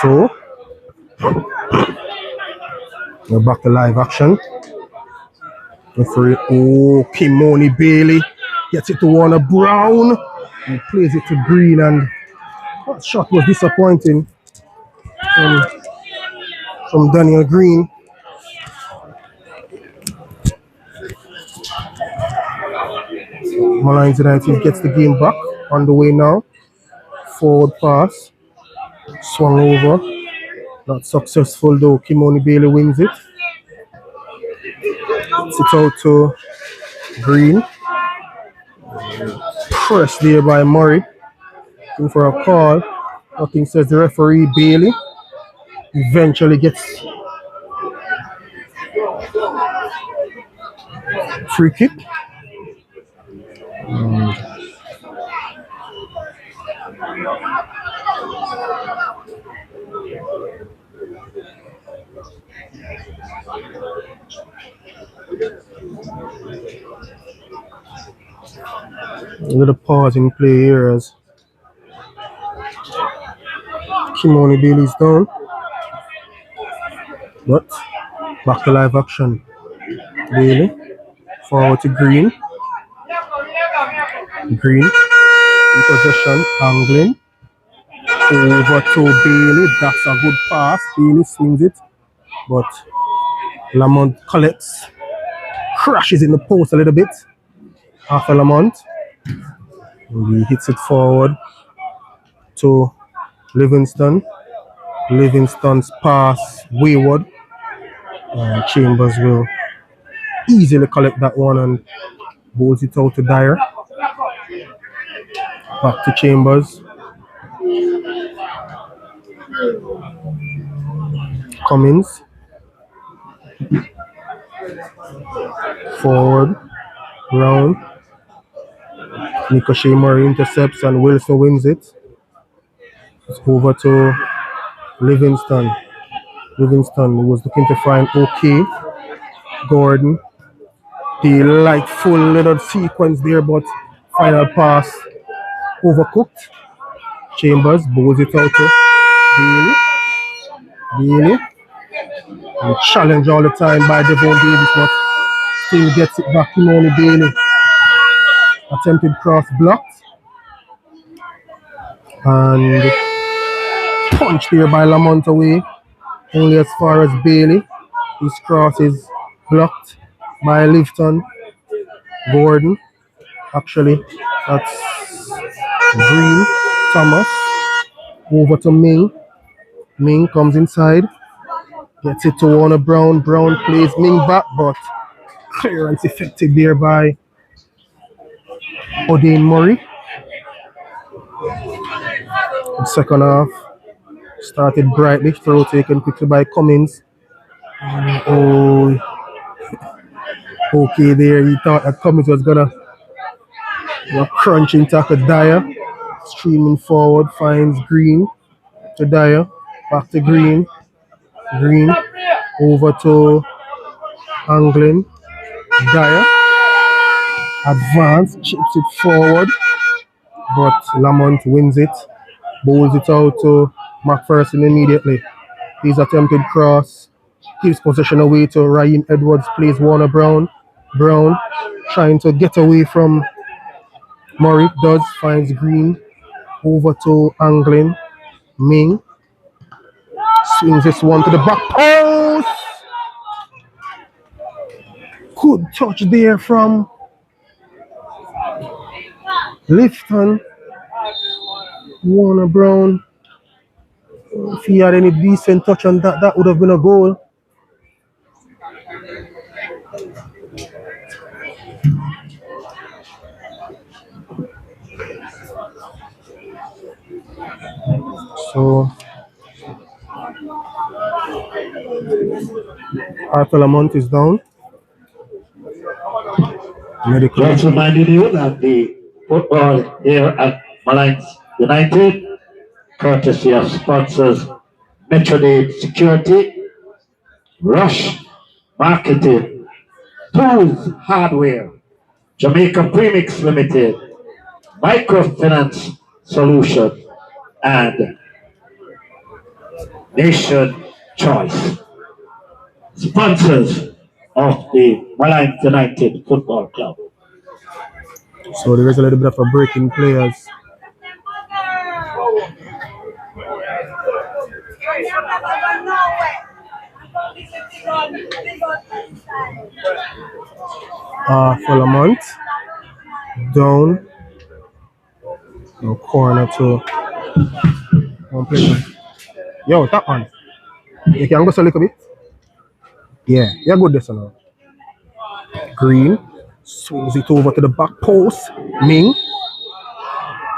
So we're back to live action. Referee, Kimoni Bailey gets it to Warner Brown. He plays it to Green, and that shot was disappointing from Daniel Green. Molynes United gets the game back on the way now. Forward pass, swung over, not successful though. Kimoni Bailey wins it. It's out to Green. Pressed there by Murray. Looking for a call. Nothing, says the referee. Bailey eventually gets free kick. A little pause in play here as Kimoni Bailey's down. But back to live action. Bailey forward to Green. Green in possession, angling over to Bailey. That's a good pass. Bailey swings it, but Lamont collects, crashes in the post a little bit after Lamont. And he hits it forward to Livingston. Livingston's pass wayward. Chambers will easily collect that one and bowls it out to Dyer. Back to Chambers. Cummins. Forward. Round. Ricochet Murray intercepts and Wilson wins it. It's over to Livingston. Livingston was looking to find OK. Gordon. Delightful little sequence there, but final pass overcooked. Chambers bowls it out to Bailey. Bailey. And challenged all the time by Devon Davis, but still gets it back. Kimoni Bailey. Attempted cross blocked. And punched there by Lamont away. Only as far as Bailey. His cross is blocked by Lifton. Gordon. Actually, that's Green. Thomas. Over to Ming. Ming comes inside. Gets it to Warner Brown. Brown plays Ming back, but clearance effective there by O'Dane Murray. The second half started brightly. Throw taken quickly by Cummins. Okay there. He thought that Cummins was gonna crunch into Dyer. Streaming forward, finds Green to Dyer. Back to Green. Green over to Anglin. Dyer. Advance, chips it forward. But Lamont wins it. Bowls it out to McPherson immediately. His attempted cross gives possession away to Ryan Edwards. Plays Warner Brown. Brown trying to get away from Murray. Does, finds Green. Over to Anglin. Ming swings this one to the back post. Good touch there from Lifton. Warner Brown. If he had any decent touch on that, that would have been a goal. So Arthur Lamont is down. Medical. Just reminding you that the football here at Molynes United, courtesy of sponsors Metronade Security, Rush Marketing, Tools Hardware, Jamaica Premix Limited, Microfinance Solution, and Nation Choice. Sponsors of the Molynes United Football Club. So there is a little bit of a break in players. For a month. Down. No corner to one player. Yo, that one. You can go a little bit. Yeah, you're good this now. Green. Swings it over to the back post. Ming.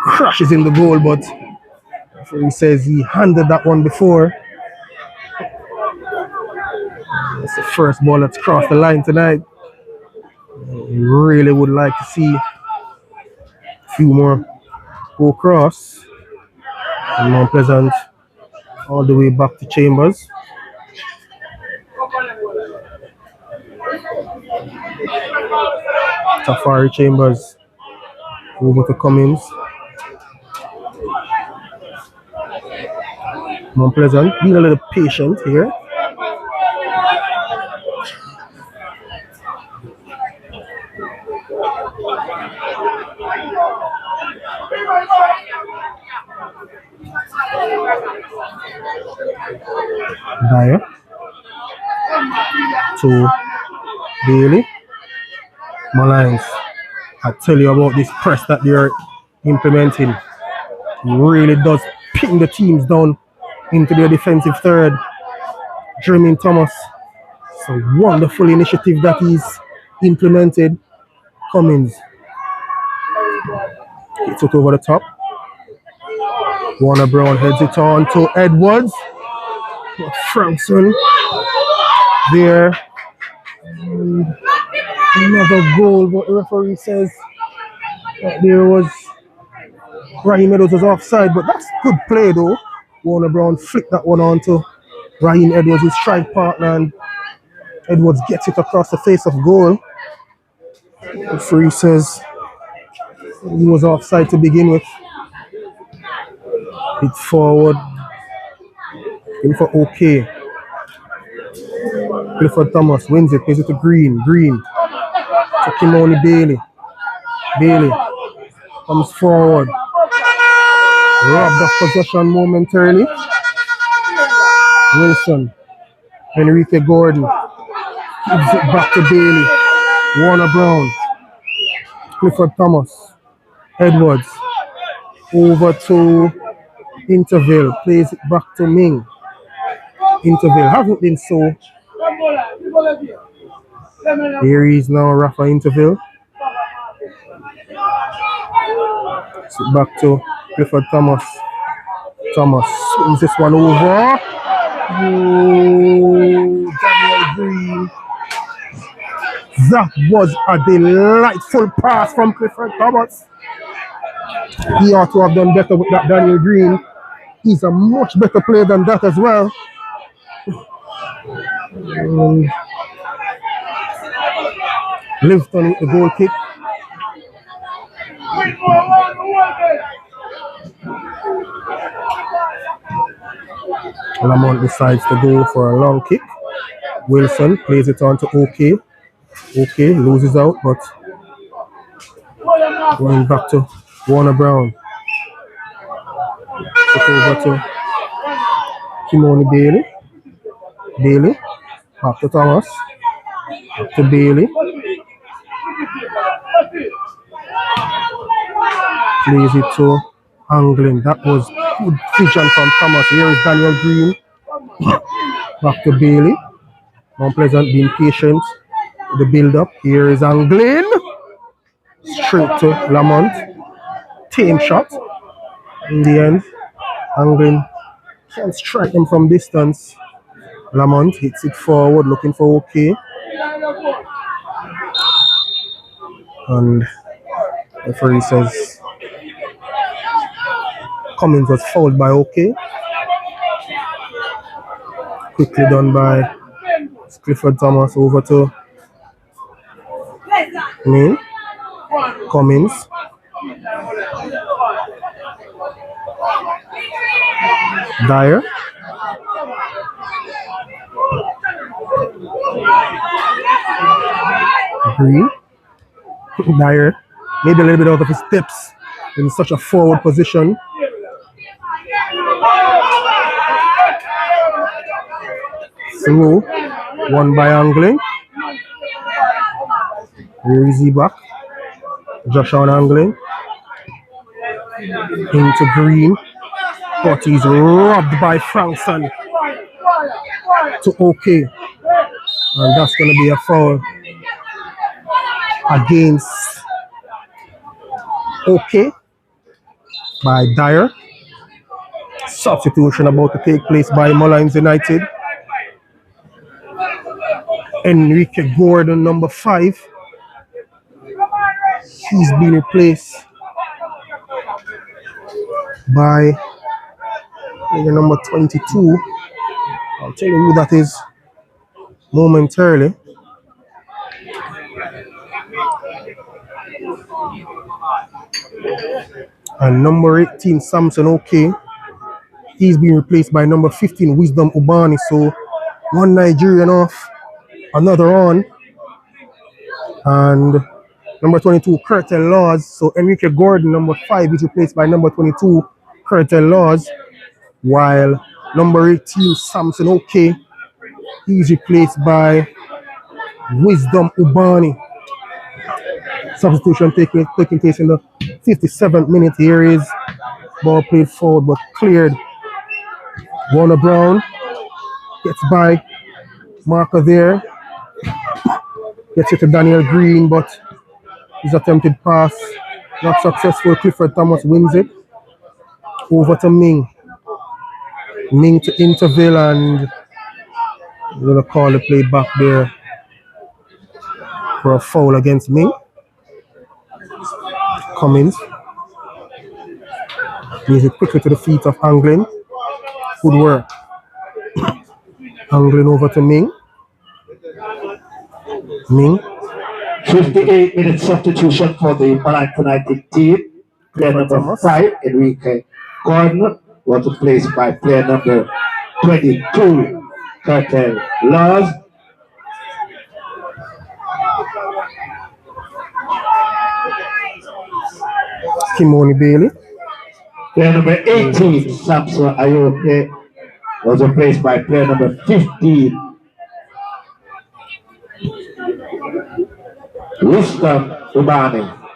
Crashes in the goal, but he says he handled that one before. It's the first ball that's crossed the line tonight. Really would like to see a few more go across. And Mount Pleasant all the way back to Chambers. Safari Chambers over to Cummins. Mount Pleasant being a little patient here. Dyer to Bailey. Molynes, I tell you about this press that they're implementing. It really does pin the teams down into their defensive third. Jermaine Thomas, it's a wonderful initiative that he's implemented. Cummins, he took over the top. Warner Brown heads it on to Edwards. Frankson there. And another goal, but the referee says that there was Raheem Edwards was offside, but that's good play though. Warner Brown flicked that one on to Raheem Edwards, his strike partner, and Edwards gets it across the face of goal. The referee says he was offside to begin with. Hit forward. In for OK. Clifford Thomas wins it, plays it to Green. Green to Kimoni Bailey. Bailey comes forward. Robbed of possession momentarily. Wilson. Enrique Gordon gives it back to Bailey. Warner Brown. Clifford Thomas. Edwards. Over to Interville. Plays it back to Ming. Interville hasn't been so. Here he is now, Rafa Interville. So back to Clifford Thomas. Thomas swings this one over. Oh, Daniel Green. That was a delightful pass from Clifford Thomas. He ought to have done better with that, Daniel Green. He's a much better player than that as well. Livingston with the goal kick. Lamont decides to go for a long kick. Wilson plays it on to OK. OK loses out, but going back to Warner Brown. It over to Kimoni Bailey. Bailey. Back to Thomas. Back to Bailey. Plays it to Anglin. That was good vision from Thomas. Here is Daniel Green. Back to Bailey. Mount Pleasant being patient with the build up. Here is Anglin. Straight to Lamont. Tame shot. In the end, Anglin can't strike him from distance. Lamont hits it forward, looking for OK. And the referee says Cummins was fouled by OK. Quickly done by Clifford Thomas over to me. Cummins. Dyer. Green. Dyer. Maybe a little bit out of his steps in such a forward position. Through. One by angling. Where is he back? Josh on angling. Into Green. But he's robbed by Frankson to OK. And that's going to be a foul against OK by Dyer. Substitution about to take place by Molynes United. Enrique Gordon, number 5. He's been replaced by number 22. I'll tell you who that is momentarily. And number 18, Samson OK. He's being replaced by number 15, Wisdom Ubani. So one Nigerian off, another on. And number 22, Curtin Laws. So Enrique Gordon, number 5, is replaced by number 22, Curtin Laws. While number 18, Samson OK, he's replaced by Wisdom Ubani. Substitution taking place in the 57th minute. Here is ball played forward but cleared. Warner Brown gets by marker there. Gets it to Daniel Green, but his attempted pass not successful. Clifford Thomas wins it. Over to Ming. Ming to Interville, and we're going to call the play back there for a foul against Ming. Cummins moves it quickly to the feet of Anglin. Good work. Anglin over to Ming. Ming. 58-minute substitution for the Molynes United team. Player number 5, Enrique Gordon, was replaced by player number 22, Curtin Laws. Kimoni Bailey. Player number 18, Samson Ayoke, was replaced by player number 15, Wisdom Ubani.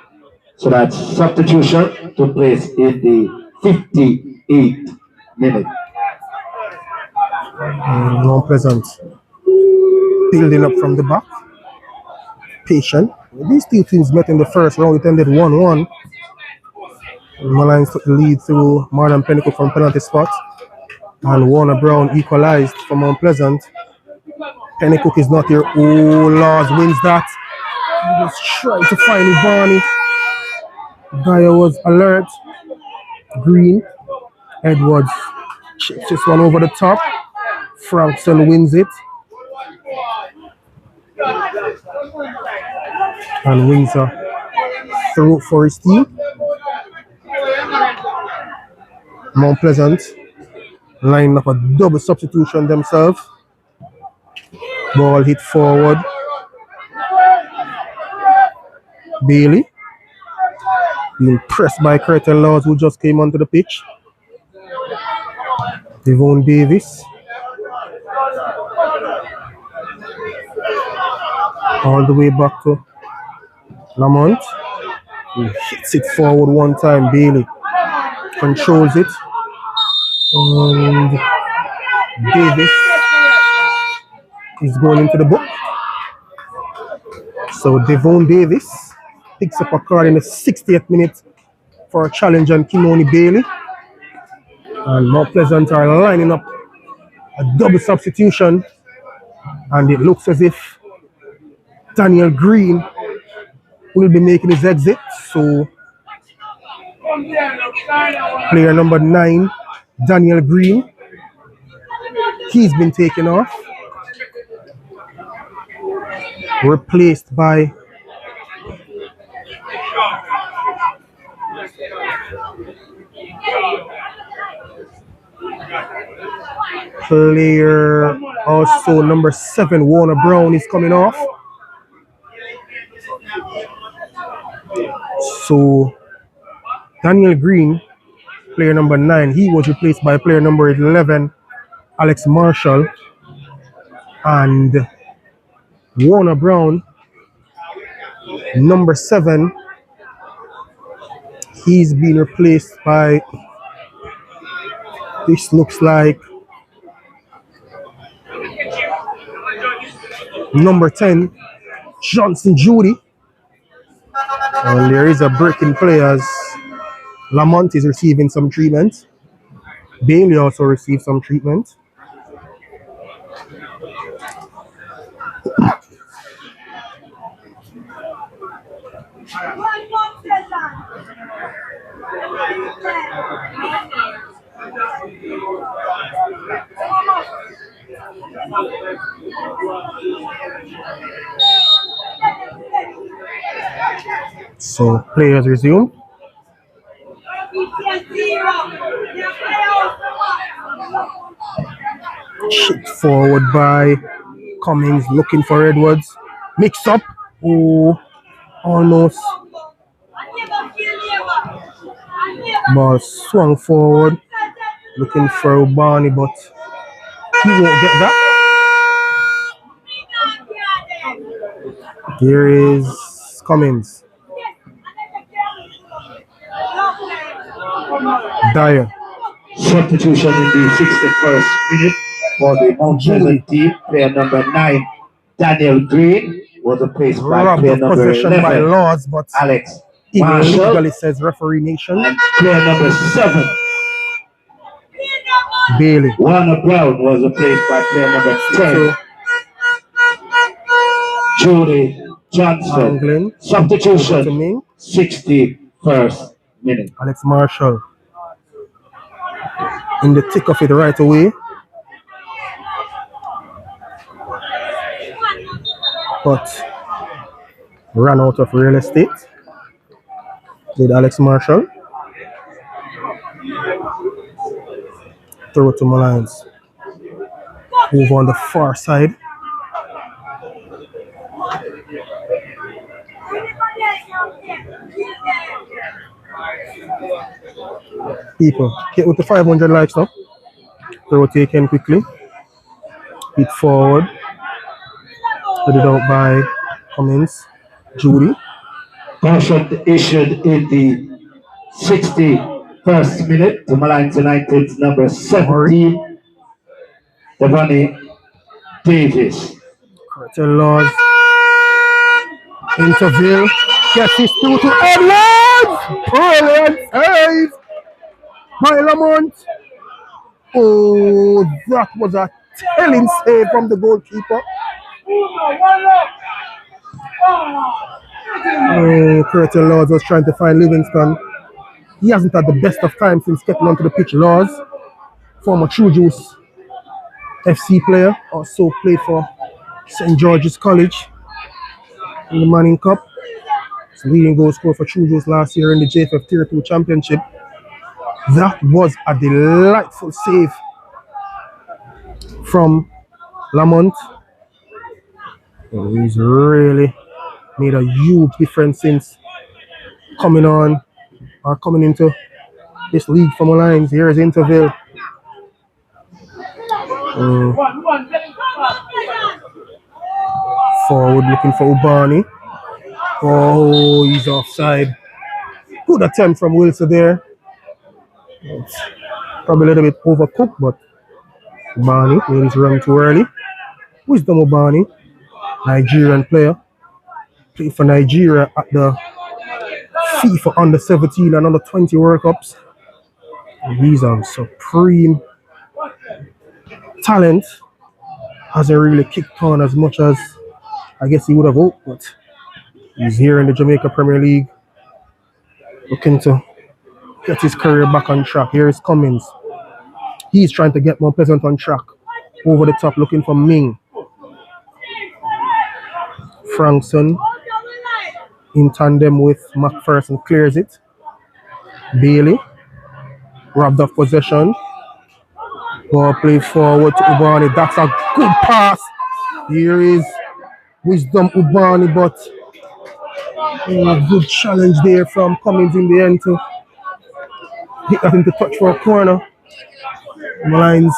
So that substitution took place in the 58th minute. No Pleasant. Building up from the back. Patient. These two teams met in the first round. It ended 1-1. Molynes took the lead through Marlon Pennicook from penalty spot. And Warner Brown equalized for Mount Pleasant. Pennicook is not here. Oh, Laws wins that. He was trying to find Ubani. Dyer was alert. Green. Edwards chips this one over the top. Frankson wins it. And Windsor through for his team. Mount Pleasant line up a double substitution themselves. Ball hit forward. Bailey being pressed by Curtin Laws, who just came onto the pitch. Devon Davis. All the way back to Lamont. He hits it forward one time. Bailey controls it. And Davis is going into the book. So Devon Davis picks up a card in the 60th minute for a challenge on Kimoni Bailey. And Mount Pleasant are lining up a double substitution. And it looks as if Daniel Green will be making his exit. So player number 9, Daniel Green, he's been taken off. Replaced by player also number 7, Warner Brown, is coming off. So Daniel Green, player number 9, he was replaced by player number 11, Alex Marshall, and Warner Brown, number 7, he's been replaced by, this looks like number 10, Johnson Judy. And there is a break in play as Lamont is receiving some treatment. Bailey also received some treatment. So players resume. Shipped forward by Cummings, looking for Edwards. Mix up. Oh, almost. Ball swung forward, looking for Barney, but he won't get that. Here is Cummings. Dyer. Substitution in the 61st minute for the Mount Pleasant team. Player number 9, Daniel Green, was replaced by player number 11, by Laws, but Alex Marshall. Illegally says referee nation. And player number 7, Bailey. Warner Brown, was replaced by player number 10, Judy Johnson. Anglin. Substitution 61st minute. Alex Marshall in the thick of it right away. But ran out of real estate. Did Alex Marshall. Throw it to Molynes. Move on the far side. People, hit with the 500 likes now. Throw it taken quickly. Hit forward. Put it out by Cummings. Judy. Caution issued in the 61st minute to Molynes United's number 17, Devonnie Davis. Curtin Laws. Interville. Gets his through to Edwards. Brilliant save by Lamont. Oh, that was a telling save from the goalkeeper. Oh, Curtin Laws was trying to find Livingston. He hasn't had the best of time since getting onto the pitch. Laws, former True Juice FC player, also played for St. George's College in the Manning Cup. He's leading goal scorer for True Juice last year in the JFF Tier 2 Championship. That was a delightful save from Lamont. He's really made a huge difference since coming into this league for Molynes. Here's Interville. Forward looking for Ubani. Oh, he's offside. Good attempt from Wilson there. It's probably a little bit overcooked, but Ubani made his run too early. Wisdom Ubani, Nigerian player. Played for Nigeria at the FIFA Under 17 and Under 20 World Cups. He's a supreme talent. Hasn't really kicked on as much as I guess he would have hoped, but he's here in the Jamaica Premier League looking to get his career back on track. Here is Cummings. He's trying to get Mount Pleasant on track. Over the top looking for Ming. Frankson in tandem with McPherson clears it. Bailey robbed off possession. Ball played forward to Ubani. That's a good pass. Here is Wisdom Ubani, but Good challenge there from Cummins in the end to hit that into touch for a corner. Molynes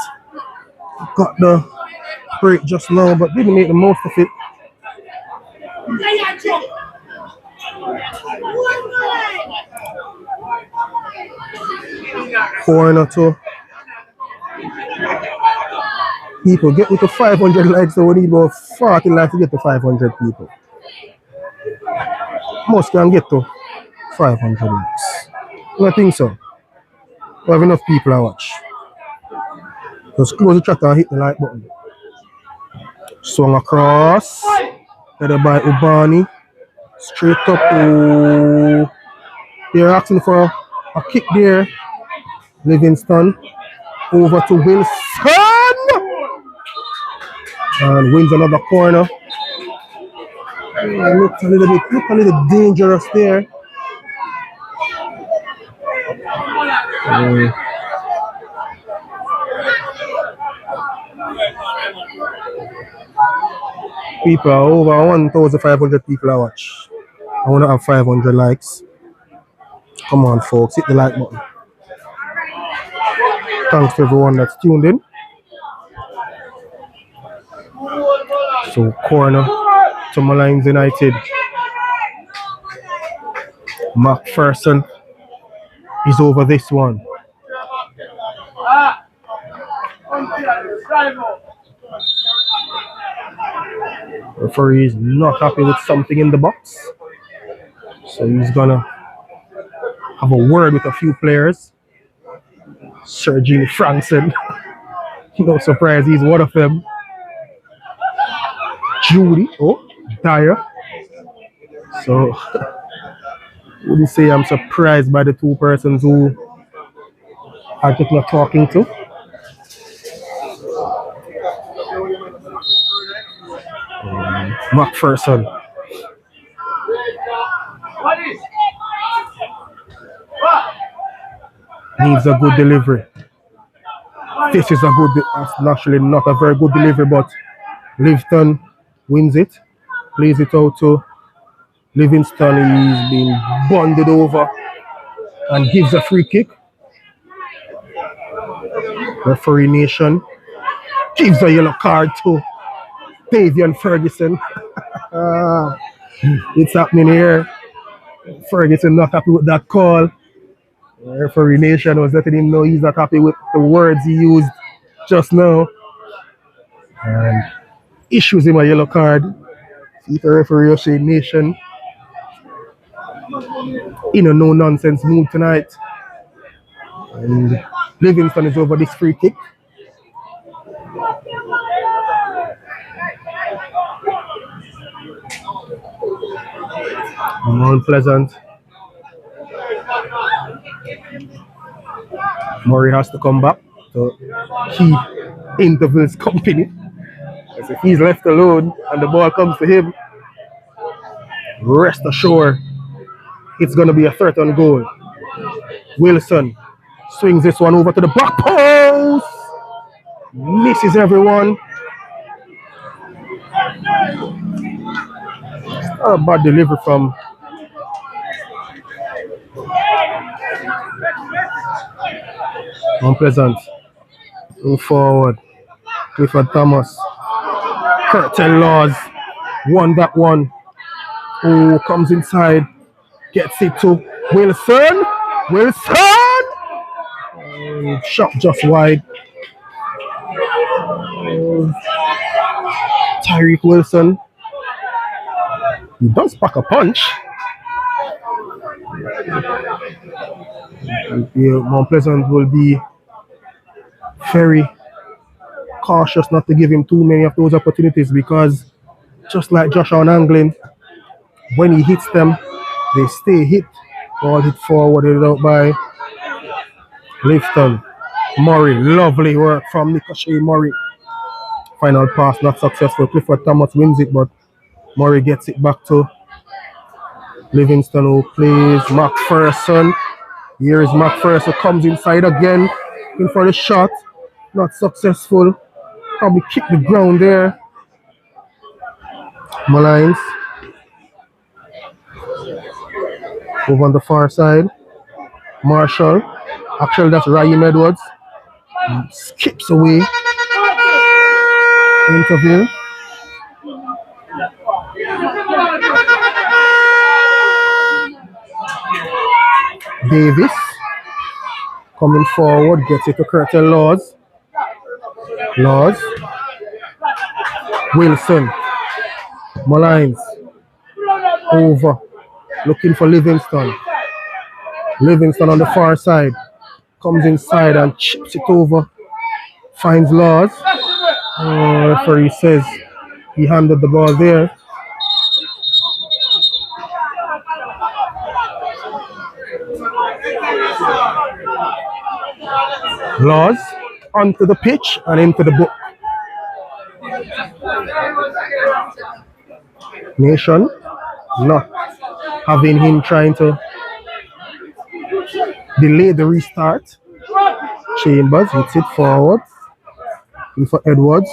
got the break just now, but didn't make the most of it. Corner to people. Get me to 500 likes, so we need about 40 likes to get to 500 people. Most can get to 500 likes. I think so. We have enough people to watch. Just close the chat and hit the like button. Swung across. Headed by Ubani. Straight up. Oh. They're asking for a kick there. Livingston. Over to Wilson. And wins another corner. Looked a little dangerous there. People are over 1,500 people I watch. I want to have 500 likes. Come on, folks, hit the like button. Thanks to everyone that's tuned in. So, corner to Molynes United. McPherson is over this one. Referee is not happy with something in the box. So he's gonna have a word with a few players. Sergio Frankson. No surprise, he's one of them. Judy, Dyer. So wouldn't say I'm surprised by the two persons who are just not talking to. McPherson. Needs a good delivery. This is a good, actually not a very good delivery, but Livingston wins it. Plays it out to Livingston. He's been bonded over and gives a free kick. Referee Nation gives a yellow card to Davian Ferguson. It's happening here. Ferguson not happy with that call. Referee Nation was letting him know he's not happy with the words he used just now. And issues him a yellow card. See the referee of Shane Nation in a no-nonsense mood tonight. And Livingston is over this free kick. Mount Pleasant. Murray has to come back to keep Intervals company. As if he's left alone and the ball comes to him, rest assured it's going to be a third on goal. Wilson swings this one over to the back post. Misses everyone. A bad delivery from Unpleasant. Move forward. Clifford Thomas. Curtin Laws won that one. Oh, comes inside. Gets it to Wilson. Wilson! Shot just wide. Tyreek Wilson. He does pack a punch. Mount Pleasant will be very cautious not to give him too many of those opportunities, because just like Joshua Anglin, when he hits them, they stay hit. Ball hit forward, hit out by Lifton. Murray, lovely work from Nick O'Shea Murray. Final pass not successful. Clifford Thomas wins it, but Murray gets it back to Livingston, who plays McPherson. Here is McPherson, comes inside again, in for the shot. Not successful. Probably kick the ground there. Molynes. Over on the far side, Marshall. Actually, that's Ryan Edwards. Skips away. Interview. Davis coming forward, gets it to Curtin Laws. Laws. Wilson. Molynes. Over. Looking for Livingston. Livingston on the far side. Comes inside and chips it over. Finds Laws. Referee says he handed the ball there. Laws onto the pitch and into the book. Nation not having him trying to delay the restart. Chambers hits it forward. In for Edwards.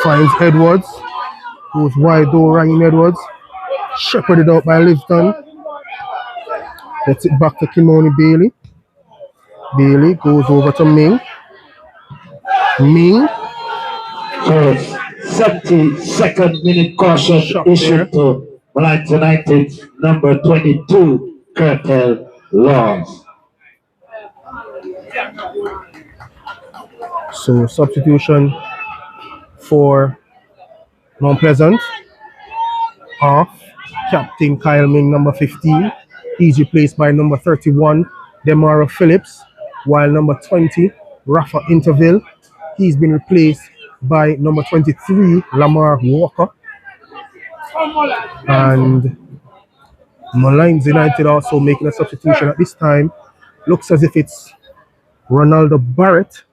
Finds Edwards. Goes wide though, Ryan Edwards. Shepherded out by Livingston. Gets it back to Kimoni Bailey. Bailey goes over to Ming. Ming. So 72nd minute caution issued to Molynes United number 22, Curtin Laws. So substitution for Mount Pleasant. Off. Captain Kyle Ming, number 15. He's replaced by number 31, Demara Phillips. While number 20, Rafa Interville, he's been replaced by number 23, Lamar Walker. And Molynes United also making a substitution at this time. Looks as if it's Ronaldo Barrett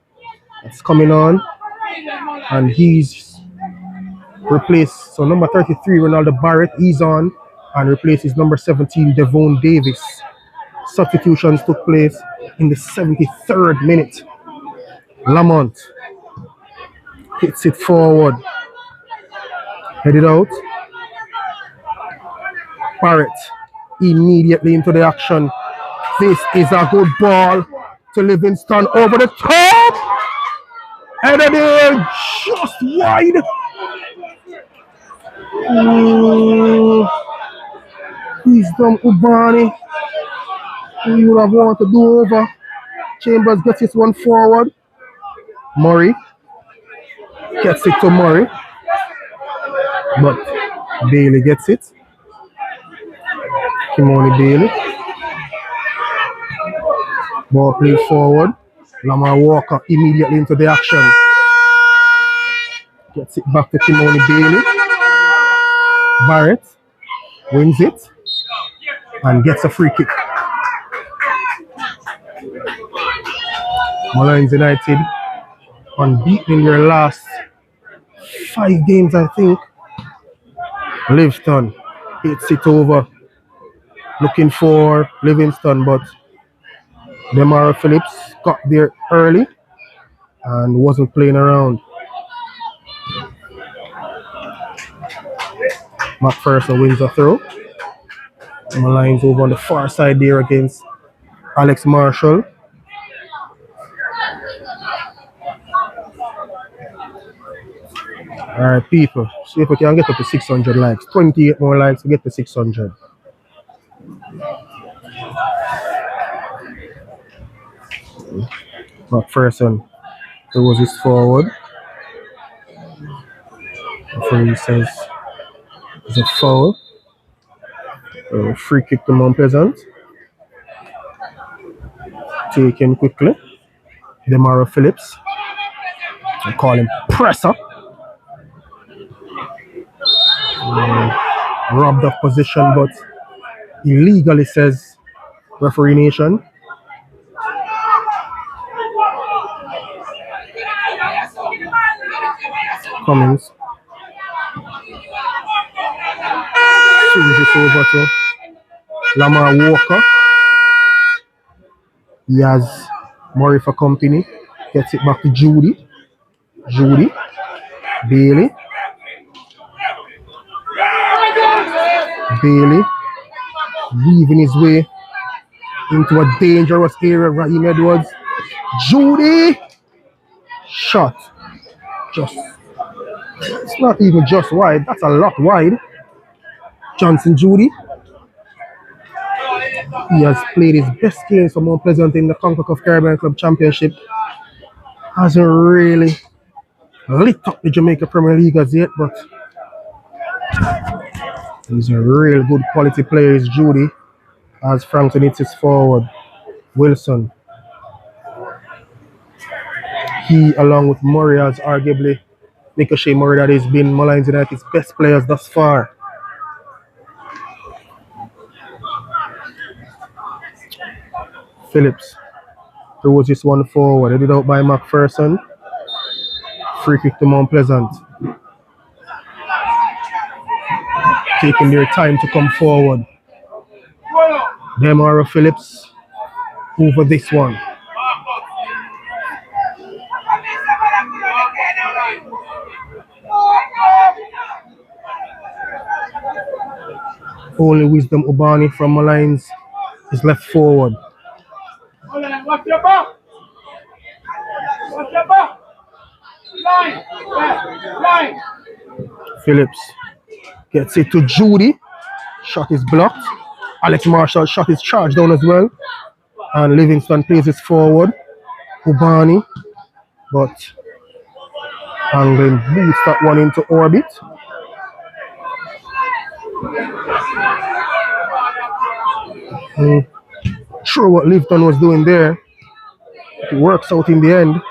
that's coming on. And he's replaced, so number 33, Ronaldo Barrett, he's on and replaces number 17, Devon Davis. Substitutions took place in the 73rd minute. Lamont hits it forward. Headed out. Barrett immediately into the action. This is a good ball to Livingston over the top. Headed in just wide. Wisdom Ubani. He would have wanted to do over. Chambers gets this one forward. Murray gets it to Murray. But Bailey gets it. Kimoni Bailey. Ball played forward. Lamar Walker immediately into the action. Gets it back to Kimoni Bailey. Barrett wins it and gets a free kick. Molynes United unbeaten in their last 5 games, I think. Livingston hits it over. Looking for Livingston, but Demara Phillips got there early and wasn't playing around. McPherson wins a throw. Molynes over on the far side there against Alex Marshall. Alright, people, see if we can get up to 600 likes. 28 more likes to get to 600. McPherson throws this forward. Referee says it's a foul. Free kick to Mount Pleasant. Taken quickly. Demara Phillips. They call him presser. Robbed of position, but illegally, says referee nation. Cummins swings this over to Lamar Walker. He has Murray for company. Gets it back to Judy. Judy. Bailey. Bailey weaving his way into a dangerous area. Raheem Edwards. Judy! Shot. Just. It's not even just wide. That's a lot wide. Johnson Judy. He has played his best game for Mount Pleasant in the CONCACAF Caribbean Club Championship. Hasn't really lit up the Jamaica Premier League as yet, but he's a real good quality player, is Judy. As Frampton hits his forward. Wilson. He, along with Murray, has arguably Ricochet Murray, that has been Molynes United's best players thus far. Phillips throws this one forward, headed out by McPherson. Free kick to Mount Pleasant. Taking their time to come forward. Demara Phillips over this one. Only Wisdom Ubani from Molynes is left forward. Watch your back. Watch your back. Line. Line. Phillips gets it to Judy. Shot is blocked. Alex Marshall shot is charged down as well. And Livingston plays it forward. Ubani. But Anglin boots that one into orbit. Sure what Livingston was doing there. It works out in the end.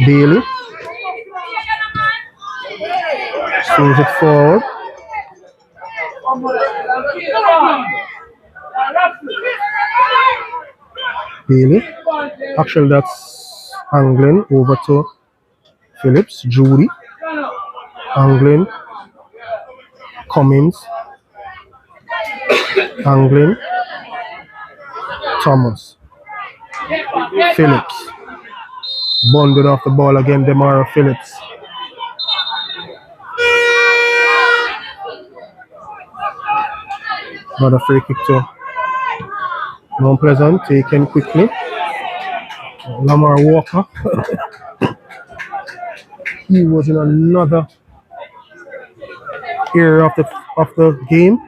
Bailey swings it forward. Bailey. Actually, that's Anglin over to Phillips. Judy. Anglin. Cummins. Anglin. Thomas. Phillips. Bundled off the ball again, Demara Phillips. Another free kick to Mount Pleasant, taken quickly. Lamar Walker. He was in another area of the game.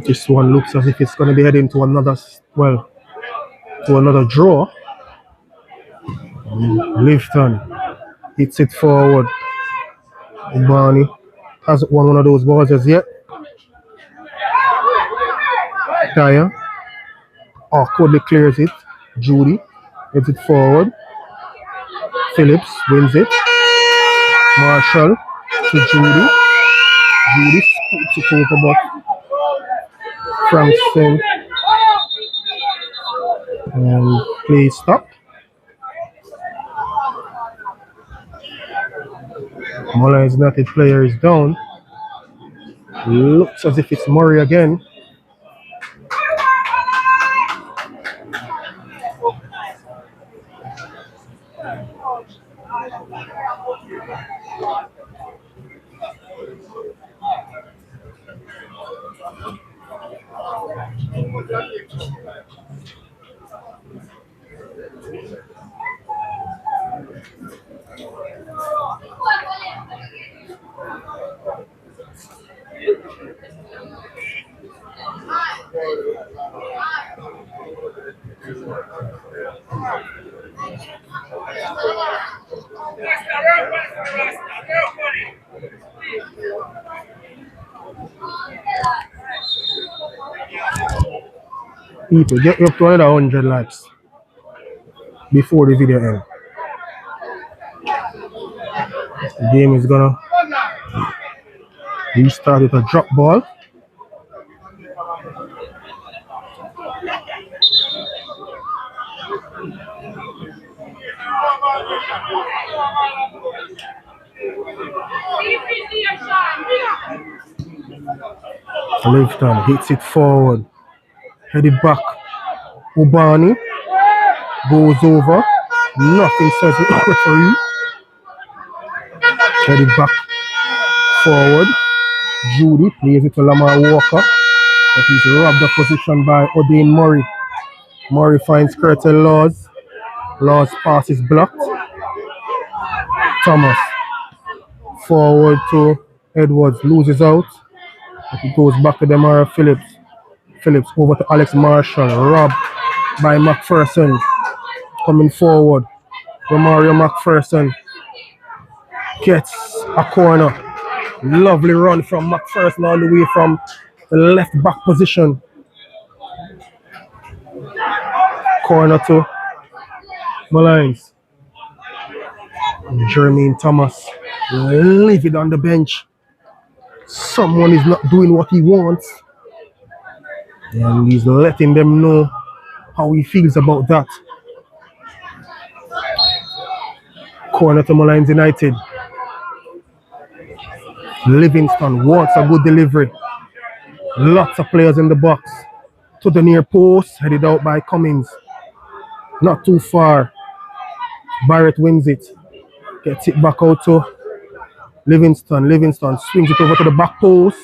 This one looks as if it's going to be heading to another, well, to another draw. Lifton hits it forward. Ubani hasn't won one of those balls as yet. Dyer awkwardly clears it. Judy hits it forward. Phillips wins it. Marshall to Judy. Judy scoops it over, but Frampton and play stop. Molynes United player is down. Looks as if it's Murray again. People, get up to another 100 likes before the video ends. The game is gonna restart with a drop ball. Livingston hits it forward, headed back Ubani goes over. Nothing says the referee. Headed back forward. Judy plays it to Lamar Walker. But he's robbed of position by O'Dane Murray. Murray finds Curtin Laws. Laws pass is blocked. Thomas forward to Edwards, loses out. He goes back to Demara Phillips. Phillips over to Alex Marshall. Robbed by McPherson. Coming forward. Demario McPherson gets a corner. Lovely run from McPherson all the way from the left back position. Corner to Molynes. Jermaine Thomas. Leave it on the bench. Someone is not doing what he wants. And he's letting them know how he feels about that. Corner to Molynes United. Livingston wants a good delivery. Lots of players in the box. To the near post, headed out by Cummings. Not too far. Barrett wins it. Gets it back out to Livingston. Livingston swings it over to the back post.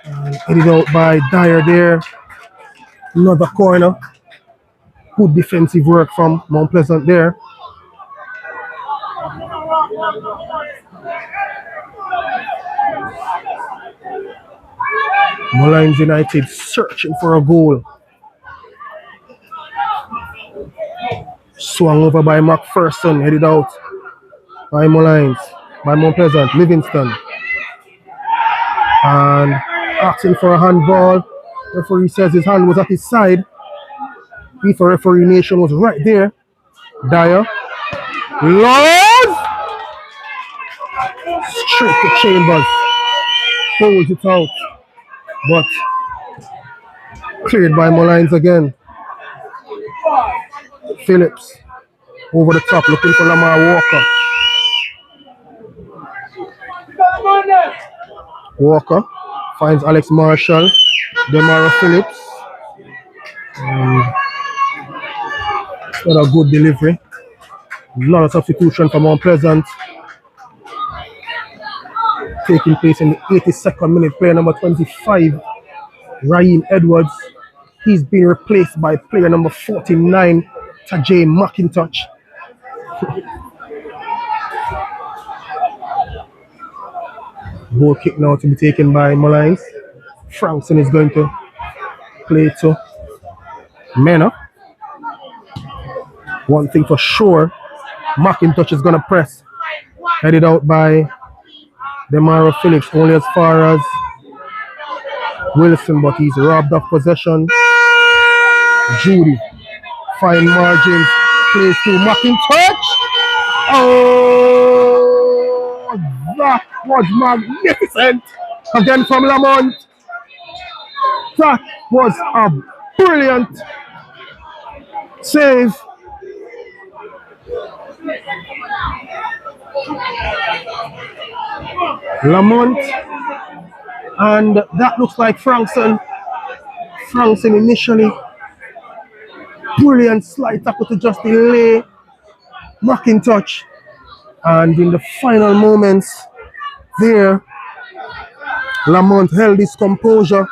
And headed out by Dyer there. Another corner. Good defensive work from Mount Pleasant there. Molynes United searching for a goal. Swung over by McPherson, headed out by Molynes, by Mount Pleasant, Livingston. And asking for a handball. Referee says his hand was at his side. FIFA referee nation was right there. Dyer. Laws! Straight to Chambers. Holds it out. But cleared by Molynes again. Phillips over the top looking for Lamar Walker. Walker finds Alex Marshall. Demara Phillips. Not a good delivery. Not a substitution for Mount Pleasant. Taking place in the 82nd minute. Player number 25, Raheem Edwards. He's been replaced by player number 49, Tajay McIntosh. Goal kick now to be taken by Molynes. Frankson is going to play to Mena. One thing for sure, McIntosh is going to press. Headed out by Demara Phillips, only as far as Wilson, but he's robbed of possession. Judy, fine margins, plays to McIntosh. Oh, that was magnificent. Again from Lamont. That was a brilliant save. Lamont, and that looks like Frankson. Frankson initially. Brilliant slide tackle to just delay McIntosh. And in the final moments there, Lamont held his composure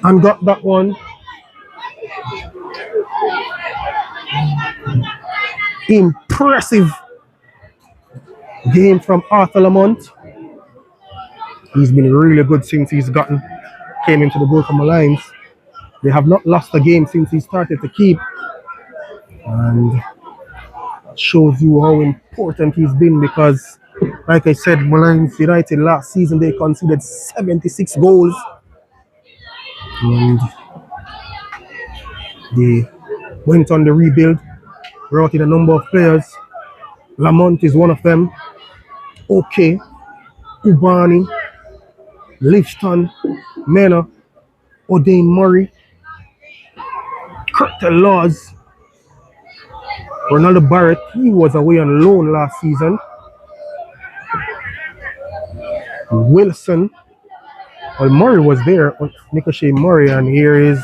and got that one. Impressive game from Arthur Lamont. He's been really good since came into the goal from Molynes. They have not lost a game since he started to keep. And that shows you how important he's been because, like I said, Molynes United last season, they conceded 76 goals. And they went on the rebuild, brought in a number of players. Lamont is one of them. Okay, Ubani, Livingston, Mena, O'Dane Murray, Curtin Laws, Ronaldo Barrett. He was away on loan last season. Wilson. Well, Murray was there, Nicochet Murray, and here is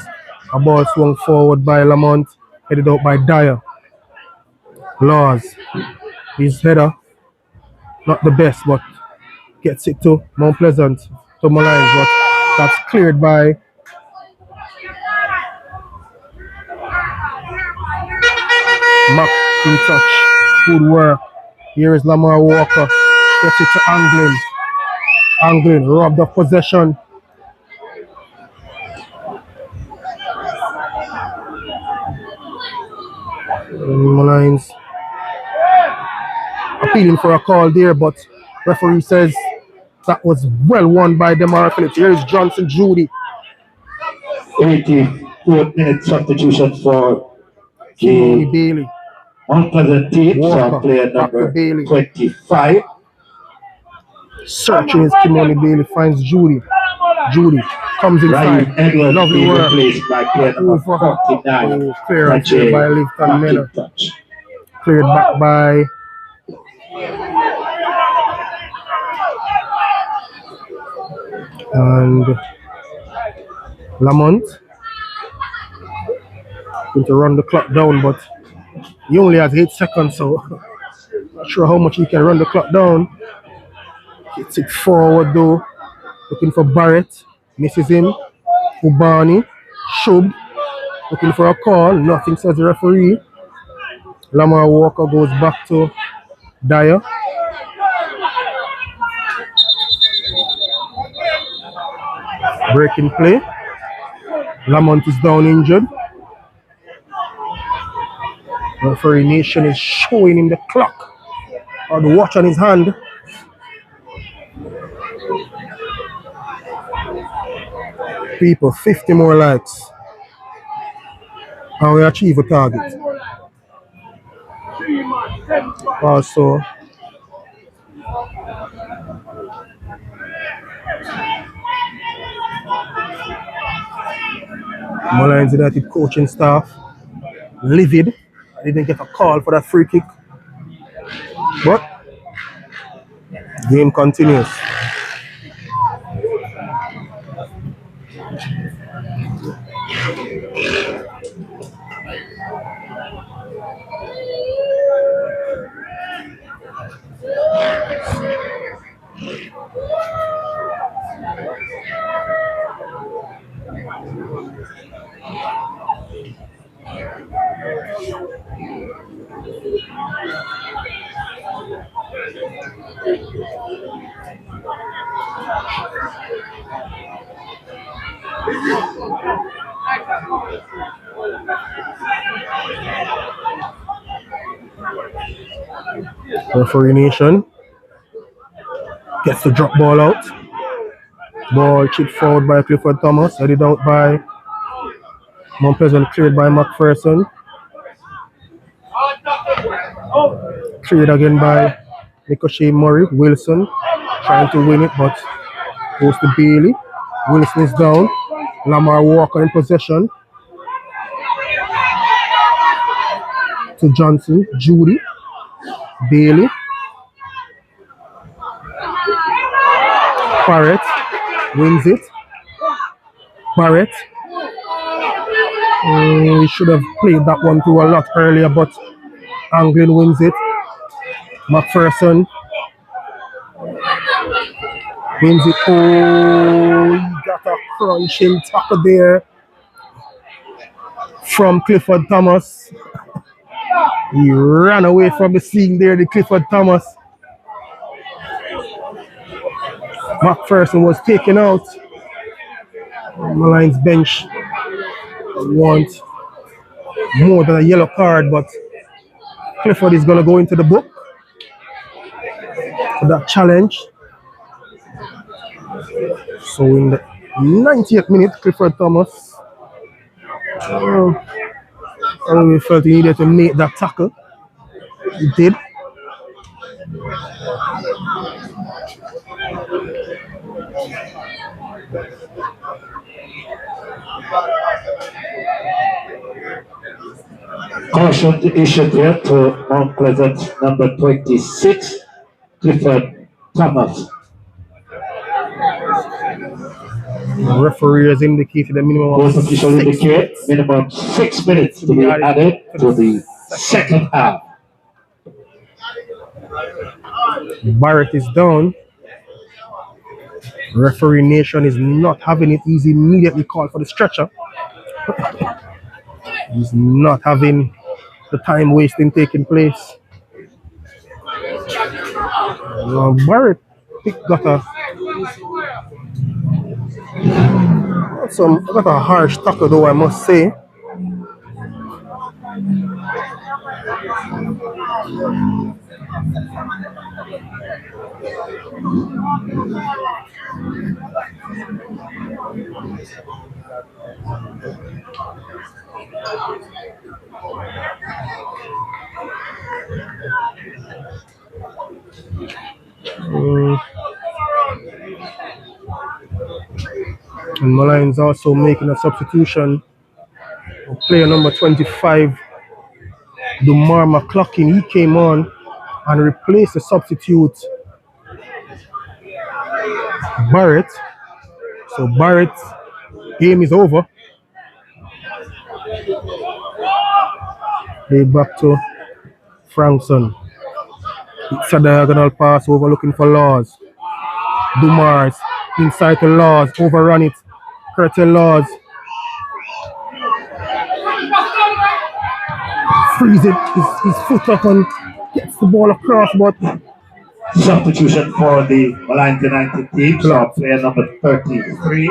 A ball swung forward by Lamont, headed out by Dyer. Laws. His header, not the best, but gets it to Mount Pleasant, to Molynes, but that's cleared by Mac in touch. Good work. Here is Lamar Walker. Gets it to Anglin. Anglin robbed of possession. Molynes appealing for a call there, but referee says that was well won by Demar Phillips. Here is Johnson Judy. 84-minute substitution for Kimoni the Bailey. Mount Pleasant team Walker, from player back to number Bailey. 25. Searching his Kimoni Bailey, finds Judy. Judy comes inside. Ryan Edwards Lovely being work. replaced by player number Over. 49. Oh, clearance here by Lifton Miller. Touch. Cleared back by and Lamont. Going to run the clock down, but he only has 8 seconds, so not sure how much he can run the clock down. Gets it forward though. Looking for Barrett. Misses him. Ubani. Shub. Looking for a call. Nothing, says the referee. Lamar Walker goes back to Dyer. Breaking play. Lamont is down injured. Referee Nation is showing him the clock or the watch on his hand. People, 50 more likes. And we achieve a target. Also, Molynes United coaching staff livid. I didn't get a call for that free kick. But game continues. Referee Nation gets the drop ball out. Ball chipped forward by Clifford Thomas, headed out by Mount Pleasant, cleared by McPherson. Cleared again by Ricochet Murray. Wilson trying to win it, but goes to Bailey. Wilson is down. Lamar Walker in possession. To Johnson. Judy. Bailey. Barrett wins it. Barrett. We should have played that one through a lot earlier, but Anglin wins it. McPherson wins it. Oh, he got a crunching tackle there from Clifford Thomas. He ran away from the scene there, the Clifford Thomas. McPherson was taken out. Molynes bench want more than a yellow card, but Clifford is going to go into the book for that challenge. So in the 90th minute, Clifford Thomas we felt he needed to make that tackle. He did. Caution issued here to Mount Pleasant number 26, Clifford Thomas. The referee has indicated a minimum Both of officials 6 indicate minutes. minimum 6 minutes to be added to the second half. Barrett is down. Referee Nation is not having it. He's immediately called for the stretcher. He's not having the time wasting taking place. Barrett got a harsh tackle though, I must say. And Molynes also making a substitution. Player number 25, Dumar McLaughlin, he came on and replaced the substitute Barrett. So Barrett's game is over. Play back to Frankson. It's a diagonal pass over looking for Laws. Dumars inside to Laws, overrun it. Curtin Laws frees it, his foot up and gets the ball across, but Substitution for the Molynes United team. So player number 33.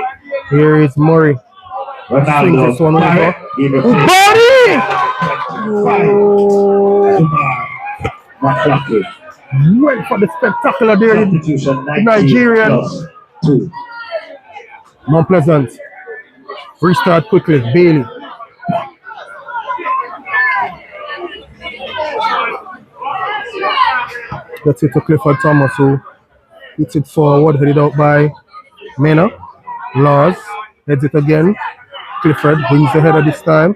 here is Murray. Ronaldo This one over. Body! McLaughlin. Went for the spectacular there. Substitution 90 Nigerian. +2. Mount Pleasant. Restart quickly. Bailey. Gets it to Clifford Thomas, who hits it forward, headed out by Mena. Laws heads it again. Clifford wins the header this time.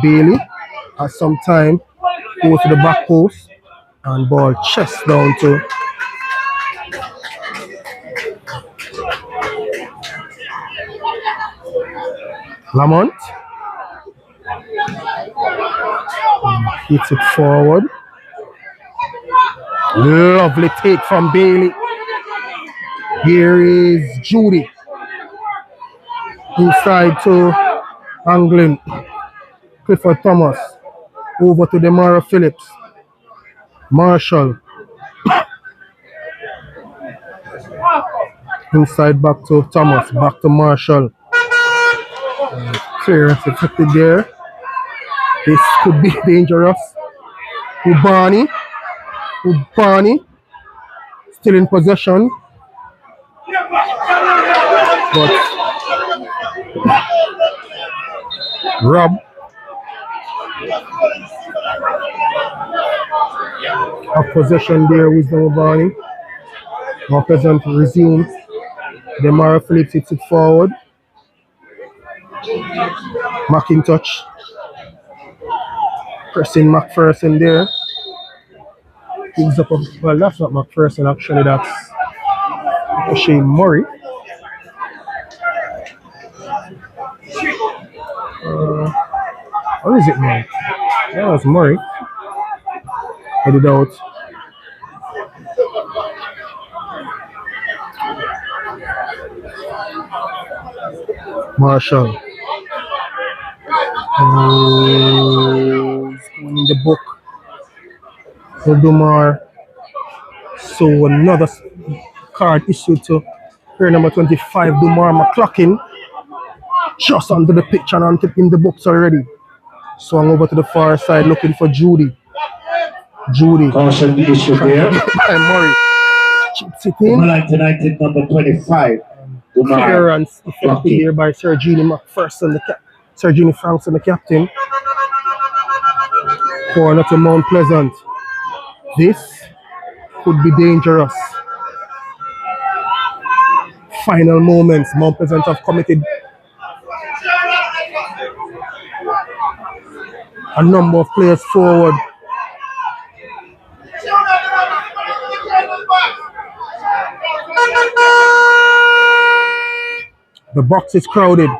Bailey has some time, goes to the back post, and ball chest down to Lamont. Hits it forward. Lovely take from Bailey. Here is Judy. Inside to Anglin. Clifford Thomas. Over to Demara Phillips. Marshall. Inside back to Thomas. Back to Marshall. Clearance effected there. This could be dangerous. Ubani still in possession. But Rob have possession there with Ubani. Now Pleasant resumes. Demara Phillips hits it forward. McIntosh pressing McPherson there. Gives up well, that's not McPherson actually, that's Shane Murray. Or is it Murray? Yeah, it's Murray. Headed out. Marshall. He's going in the book. Dumar. So another card issued to player number 25, Dumar McLaughlin. Just onto the pitch and onto in the books already. Swung over to the far side looking for Judy. Caution issue there. By Murray. Chips it in. Molynes United number 25. Clearance effected here by Sergini McPherson, Sergini Frankson, the captain. Corner to Mount Pleasant. This could be dangerous. Final moments. Mount Pleasant have committed a number of players forward. The box is crowded.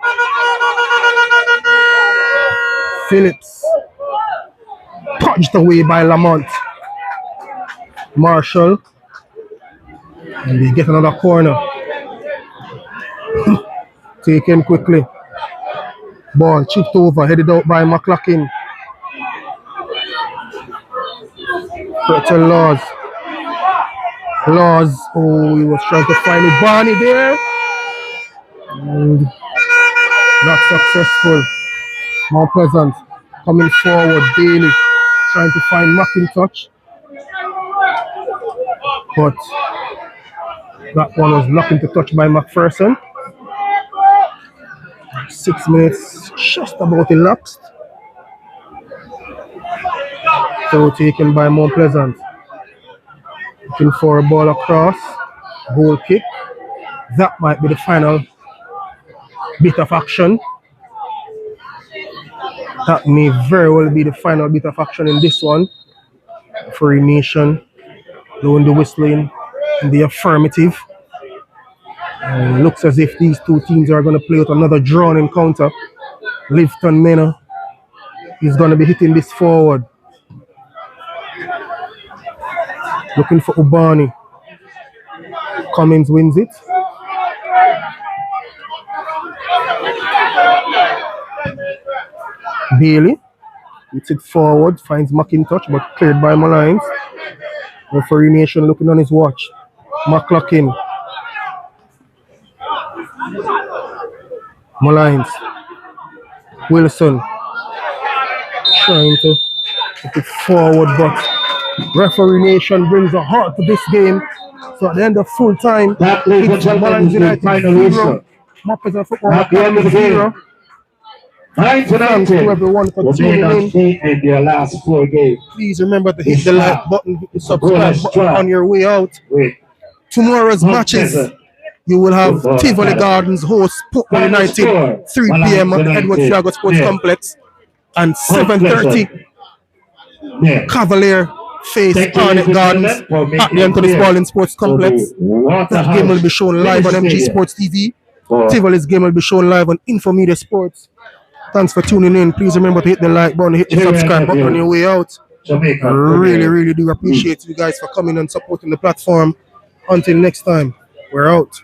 Phillips. Punched away by Lamont. Marshall. And they get another corner. Taken quickly. Ball chipped over, headed out by McLaughlin. Curtin Laws. Laws. Oh, he was trying to find Barney there. And not successful. Mount Pleasant coming forward. Bailey trying to find McIntosh. But that one was knocked into touch by McPherson. 6 minutes just about elapsed. So taken by Mount Pleasant. Looking for a ball across. Goal kick. That might be the final bit of action. That may very well be the final bit of action in this one. Free Nation blowing the whistling in the affirmative. And it looks as if these two teams are going to play out another drawn encounter. Lifton Mena is going to be hitting this forward. Looking for Ubani. Cummins wins it. Bailey hits it forward, finds McIntosh, but cleared by Molynes. Referee Nation looking on his watch. McLaughlin. Molynes. Wilson. Trying to put it forward, but Referee Nation brings a heart to this game. So at the end of full time, That, ladies and gentlemen, is the final whistle. At the end of the game, Molynes Thanks to United everyone for will tuning be in. unbeaten in their last 4 games. Please remember to hit the like button, hit the subscribe Bonus button track. on your way out. With Tomorrow's Mount matches, Pleasant you will have Football Tivoli Academy. Gardens host Portman Final United, score, 3 p.m. at Molynes Edward United, Fiago Sports nil. Complex, and Mount 7:30 Pleasant, nil. Cavalier face Thank you, Arnett ladies and Gardens gentlemen, for at making the it Anthony clear. Spalding Sports So Complex. the That game will be shown live on MG Stadium Sports TV. for Tivoli's game will be shown live on Infomedia Sports. Thanks for tuning in. Please remember to hit the like button, hit the Jerry and subscribe button on Nephew. your way out. Jamaica. I really, Premeir. really do appreciate you guys for coming and supporting the platform. Until next time, we're out.